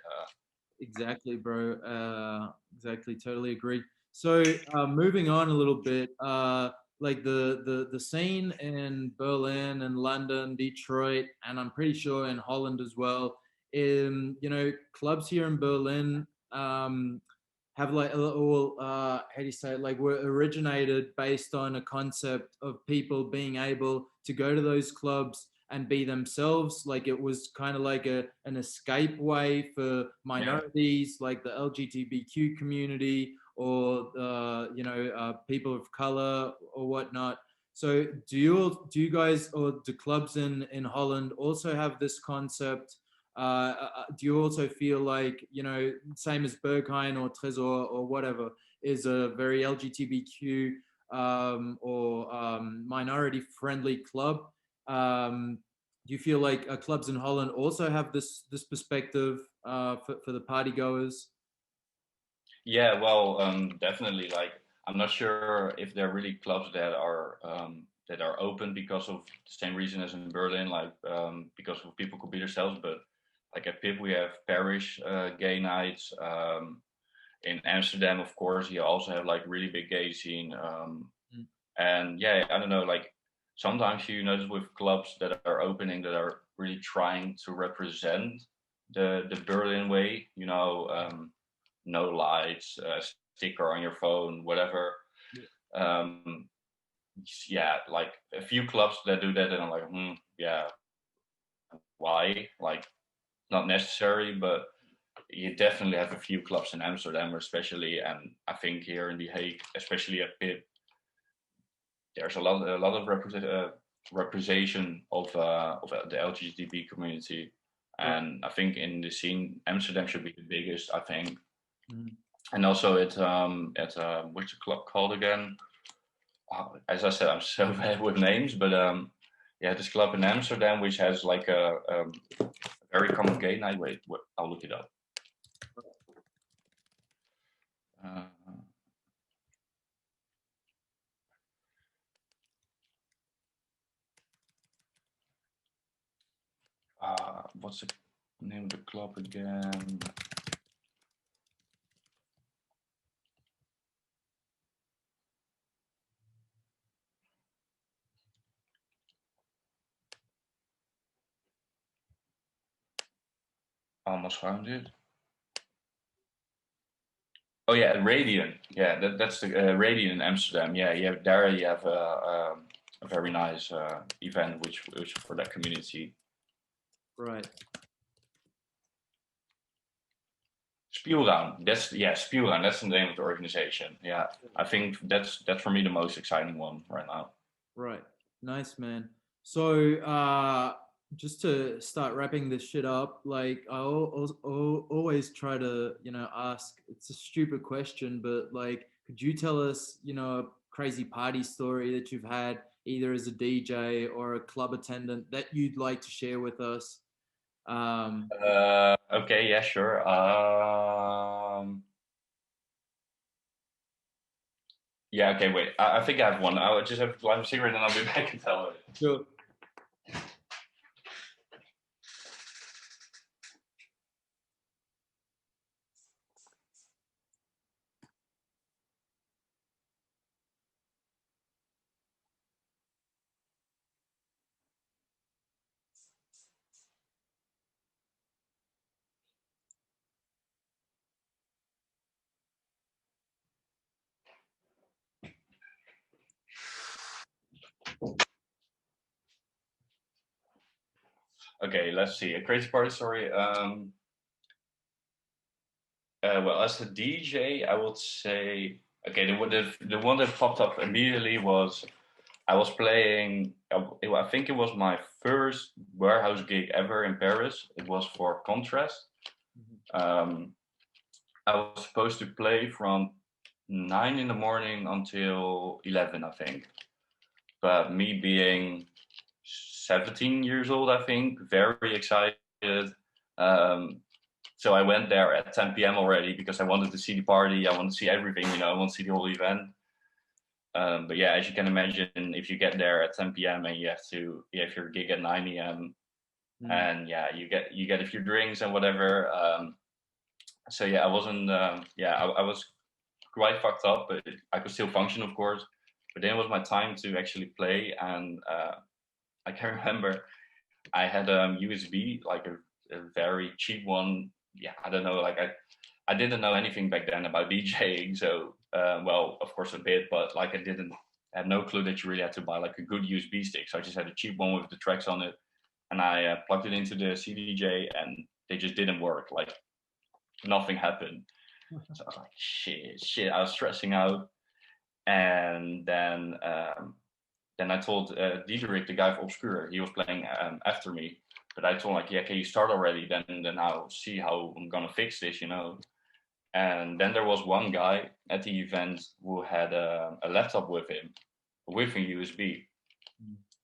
Exactly, bro. Exactly, totally agree. So, moving on a little bit, like the scene in Berlin and London, Detroit, and I'm pretty sure in Holland as well. In you know, clubs here in Berlin have like a little how do you say it? Like were originated based on a concept of people being able to go to those clubs and be themselves. Like it was kind of like an escape way for minorities, like the LGBTQ community or people of color or whatnot. So do you guys or the clubs in Holland also have this concept? Do you also feel like, you know, same as Berghain or Tresor or whatever, is a very LGBTQ or minority friendly club? Do you feel like clubs in Holland also have this perspective for the party goers? Yeah, well, definitely. Like, I'm not sure if there are really clubs that are open because of the same reason as in Berlin, like because of people could be themselves. But like at PIP, we have parish gay nights. In Amsterdam, of course, you also have like really big gay scene. And yeah, I don't know, like sometimes you notice with clubs that are opening that are really trying to represent the Berlin way, no lights, sticker on your phone, whatever. Um, yeah, like a few clubs that do that, and I'm like, yeah, why? Like, not necessary, but you definitely have a few clubs in Amsterdam, especially, and I think here in The Hague, especially at PIP, there's a lot of representation of the LGBT community, and I think in the scene, Amsterdam should be the biggest. I think. Mm. And also at what's the club called again? As I said, I'm so bad with names, but yeah, this club in Amsterdam which has like a very common gay night. Wait, I'll look it up. What's the name of the club again? Almost found it. Oh yeah, Radiant. Yeah, that's the Radiant in Amsterdam. Yeah, you have a very nice event which for that community. Right. Spieldown. Spieldown. That's the name of the organization. Yeah, I think that's for me the most exciting one right now. Right. Nice, man. So, just to start wrapping this shit up, like I always try to, you know, ask. It's a stupid question, but like, could you tell us, you know, a crazy party story that you've had, either as a DJ or a club attendant, that you'd like to share with us? Okay. Yeah. Sure. Yeah. Okay. Wait. I think I have one. I'll just have to light a cigarette and I'll be back and tell it. Sure. Okay, let's see. A crazy party story. Well, as a DJ, I would say, okay, the one that popped up immediately was I was playing. I think it was my first warehouse gig ever in Paris. It was for Contrast. Um, I was supposed to play from 9 in the morning until 11, I think. But me being 17 years old, I think, very excited. Um, so I went there at 10 p.m. already because I wanted to see the party. I wanted to see everything, I want to see the whole event. But yeah, as you can imagine, if you get there at 10 p.m. and you have your gig at 9 a.m. And yeah, you get a few drinks and whatever. So yeah, I wasn't. I was quite fucked up, but I could still function, of course. But then it was my time to actually play, and I can remember I had a USB, like a very cheap one. Yeah, I don't know, like I didn't know anything back then about DJing, so well, of course a bit, but like I didn't had no clue that you really had to buy like a good USB stick. So I just had a cheap one with the tracks on it, and I plugged it into the CDJ, and they just didn't work. Like nothing happened. So I was like, shit. I was stressing out, and then I told Diederik, the guy from Obscuur, he was playing after me. But I told him, like, yeah, can you start already? Then I'll see how I'm gonna fix this, And then there was one guy at the event who had a laptop with him, with a USB.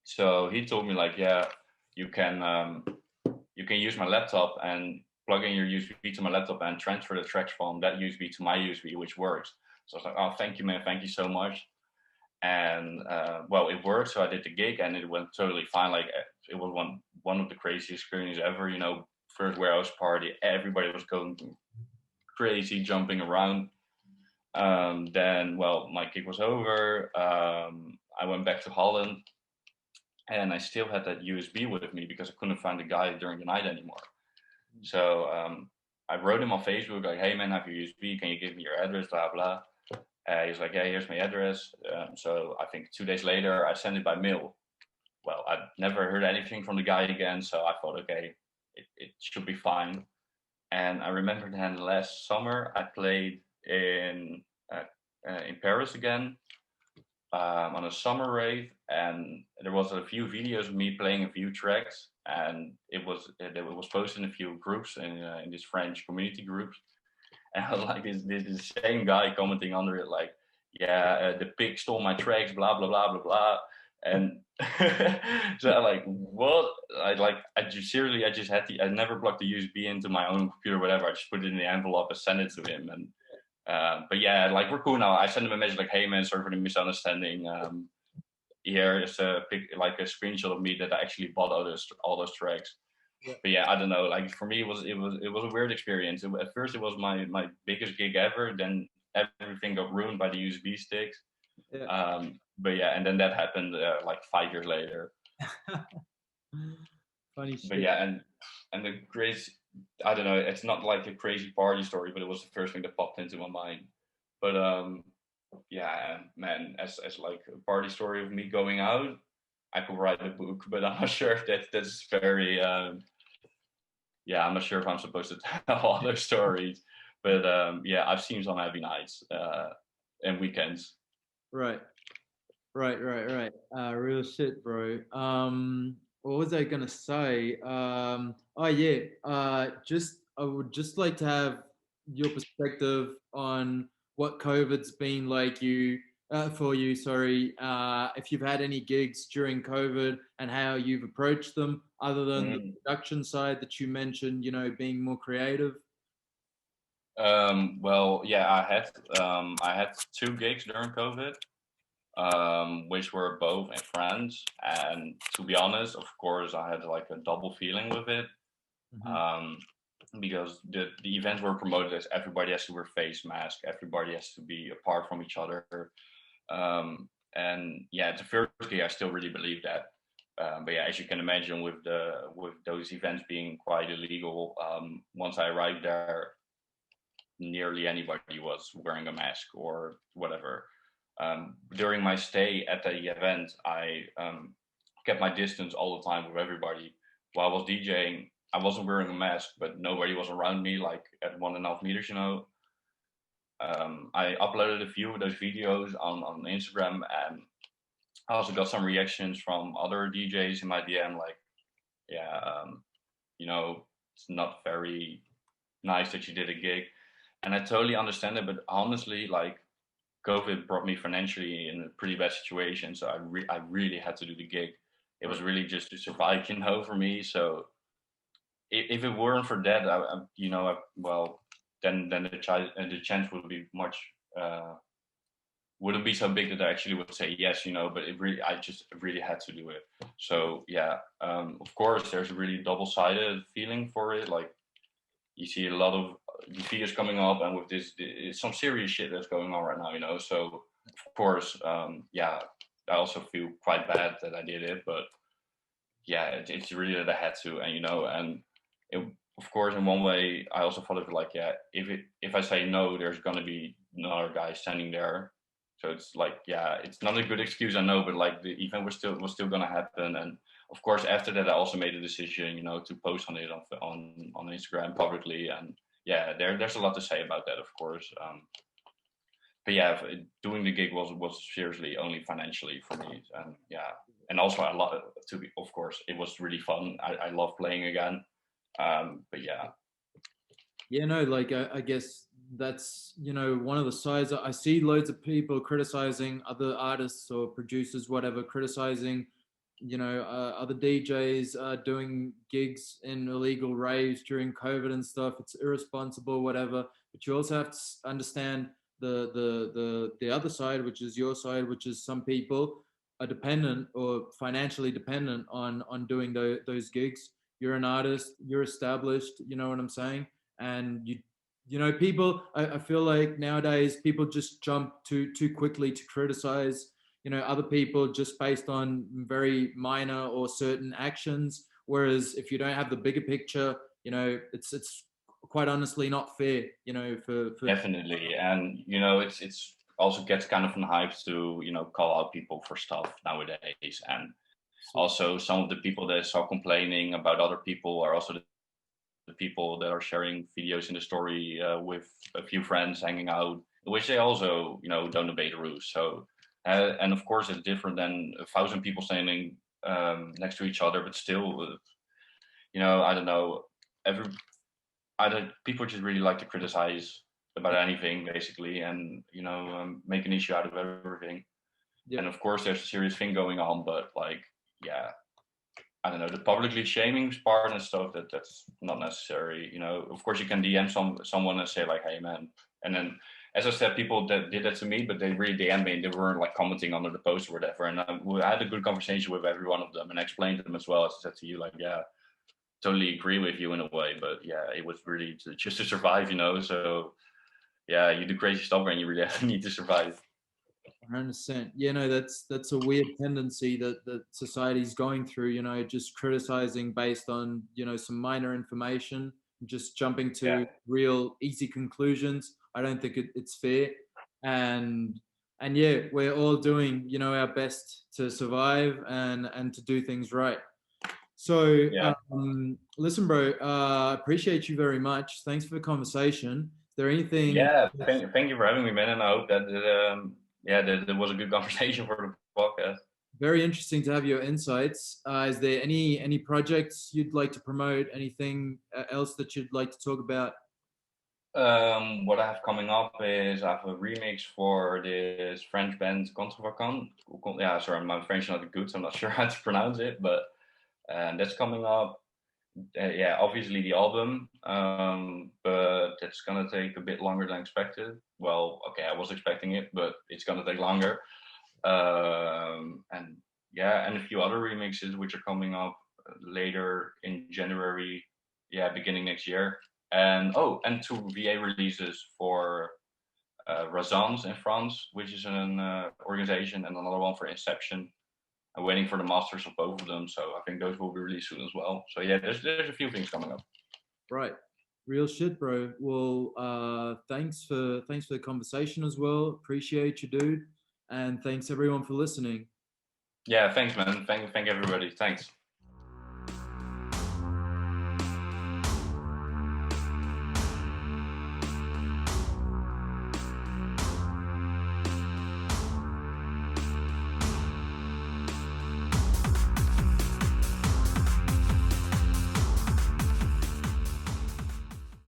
So he told me, like, yeah, you can use my laptop and plug in your USB to my laptop and transfer the tracks from that USB to my USB, which works. So I was like, oh, thank you, man, thank you so much. And well, it worked. So I did the gig, and it went totally fine. Like it was one of the craziest experiences ever. First warehouse party, everybody was going crazy, jumping around. Then, well, my gig was over. I went back to Holland, and I still had that USB with me because I couldn't find the guy during the night anymore. So I wrote him on Facebook, like, hey man, I have your USB. Can you give me your address? Blah blah. He was like, yeah, here's my address. So I think 2 days later, I sent it by mail. Well, I never heard anything from the guy again, so I thought, okay, it should be fine. And I remember then last summer, I played in Paris again on a summer rave, and there was a few videos of me playing a few tracks, and it was posted in a few groups in this French community groups. And I was like this same guy commenting under it, like, yeah, the pig stole my tracks, blah blah blah blah blah. And so I like, what? I just had I never plugged the USB into my own computer, whatever. I just put it in the envelope and sent it to him. And but yeah, like, we're cool now. I sent him a message like, hey man, sorry for the misunderstanding. Here is a screenshot of me that I actually bought all those tracks. Yeah. But yeah, I don't know. Like, for me, it was a weird experience. At first, it was my biggest gig ever. Then everything got ruined by the USB sticks. Yeah. But yeah, and then that happened like 5 years later. Funny shit. But yeah, and the crazy, I don't know. It's not like a crazy party story, but it was the first thing that popped into my mind. But yeah, man, as like a party story of me going out, I could write a book, but I'm not sure if that's very. Yeah, I'm not sure if I'm supposed to tell all those stories, but yeah, I've seen some heavy nights and weekends. Right. Real shit, bro. What was I gonna say? Oh yeah. Just I would just like to have your perspective on what COVID's been like for you. Sorry, if you've had any gigs during COVID and how you've approached them, other than the production side that you mentioned. Being more creative. Well, yeah, I had 2 gigs during COVID. Which were both in France. And to be honest, of course, I had like a double feeling with it. Because the events were promoted as everybody has to wear face mask, everybody has to be apart from each other. And yeah, at the first gig, I still really believe that. But yeah, as you can imagine, with those events being quite illegal, once I arrived there, nearly anybody was wearing a mask or whatever. During my stay at the event, I kept my distance all the time with everybody. while I was DJing, I wasn't wearing a mask, but nobody was around me, like at 1.5 meters, you know. I uploaded a few of those videos on Instagram, and I also got some reactions from other DJs in my DM, like, yeah, you know, it's not very nice that you did a gig. And I totally understand it, but honestly, like, COVID brought me financially in a pretty bad situation, so I really had to do the gig. It was really just to survive, you know, for me. So if it weren't for that, you know, well, then the chance would be much wouldn't be so big that I actually would say yes, you know. But I just really had to do it. So yeah, of course, there's a really double-sided feeling for it. Like, you see a lot of videos coming up, and with this, it's some serious shit that's going on right now, you know. So of course, yeah, I also feel quite bad that I did it, but yeah, it's really that I had to, and you know, and it, of course, in one way, I also thought of it like, yeah, if I say no, there's gonna be another guy standing there. So it's like, yeah, it's not a good excuse, I know, but like the event was still gonna happen, and of course, after that, I also made a decision, you know, to post on it on Instagram publicly, and yeah, there's a lot to say about that, of course. But yeah, doing the gig was seriously only financially for me, and yeah, and also a lot to be, of course, it was really fun. I love playing again, but yeah. Yeah, no, like I guess that's, you know, one of the sides. I see loads of people criticizing other artists or producers, whatever, criticizing, you know, other DJs doing gigs in illegal raves during COVID and stuff. It's irresponsible, whatever. But you also have to understand the other side, which is your side, which is some people are dependent or financially dependent on doing those gigs. You're an artist, you're established, you know what I'm saying? And you know, people, I feel like nowadays people just jump too quickly to criticize, you know, other people just based on very minor or certain actions, whereas if you don't have the bigger picture, you know, it's quite honestly not fair, you know, for Definitely, and you know, it's also gets kind of an hype to, you know, call out people for stuff nowadays, and also some of the people that I saw complaining about other people are also the people that are sharing videos in the story with a few friends hanging out, which they also, you know, don't obey the rules. So, and of course, it's different than 1,000 people standing next to each other, but still, you know, I don't know. Every I don't, people just really like to criticize about anything, basically, and you know, make an issue out of everything. yeah. And of course, there's a serious thing going on, but like, yeah, I don't know, the publicly shaming part and stuff, that's not necessary. You know, of course you can DM someone and say like, hey man, and then as I said, people that did that to me, but they really DM me and they weren't like commenting under the post or whatever. And I had a good conversation with every one of them and I explained to them as well. As I said to you, like, yeah, totally agree with you in a way, but yeah, it was really just to survive, you know. So yeah, you do crazy stuff when you really need to survive. 100%. Yeah, no, that's a weird tendency that society's going through, you know, just criticizing based on, you know, some minor information, just jumping Yeah. to real easy conclusions. I don't think it's fair. And and yeah, we're all doing, you know, our best to survive and to do things right. So Yeah. listen, bro, appreciate you very much. Thanks for the conversation. Is there anything Yeah, thank you for having me, man, and I hope that yeah, that was a good conversation for the podcast. very interesting to have your insights. Is there any projects you'd like to promote? Anything else that you'd like to talk about? What I have coming up is I have a remix for this French band Contrevacant. Yeah, sorry, my French is not good, so I'm not sure how to pronounce it, but that's coming up. Yeah, obviously the album, but that's gonna take a bit longer than expected. Well, okay, I was expecting it, but it's gonna take longer. And yeah, and a few other remixes which are coming up later in January, yeah, beginning next year. And oh, and two VA releases for Razans in France, which is an organization, and another one for Inception. I'm waiting for the masters of both of them, so I think those will be released soon as well. So yeah, there's a few things coming up. Right. Real shit, bro. Well, thanks for the conversation as well. Appreciate you, dude. And thanks everyone for listening. Yeah, thanks, man. Thank everybody. Thanks.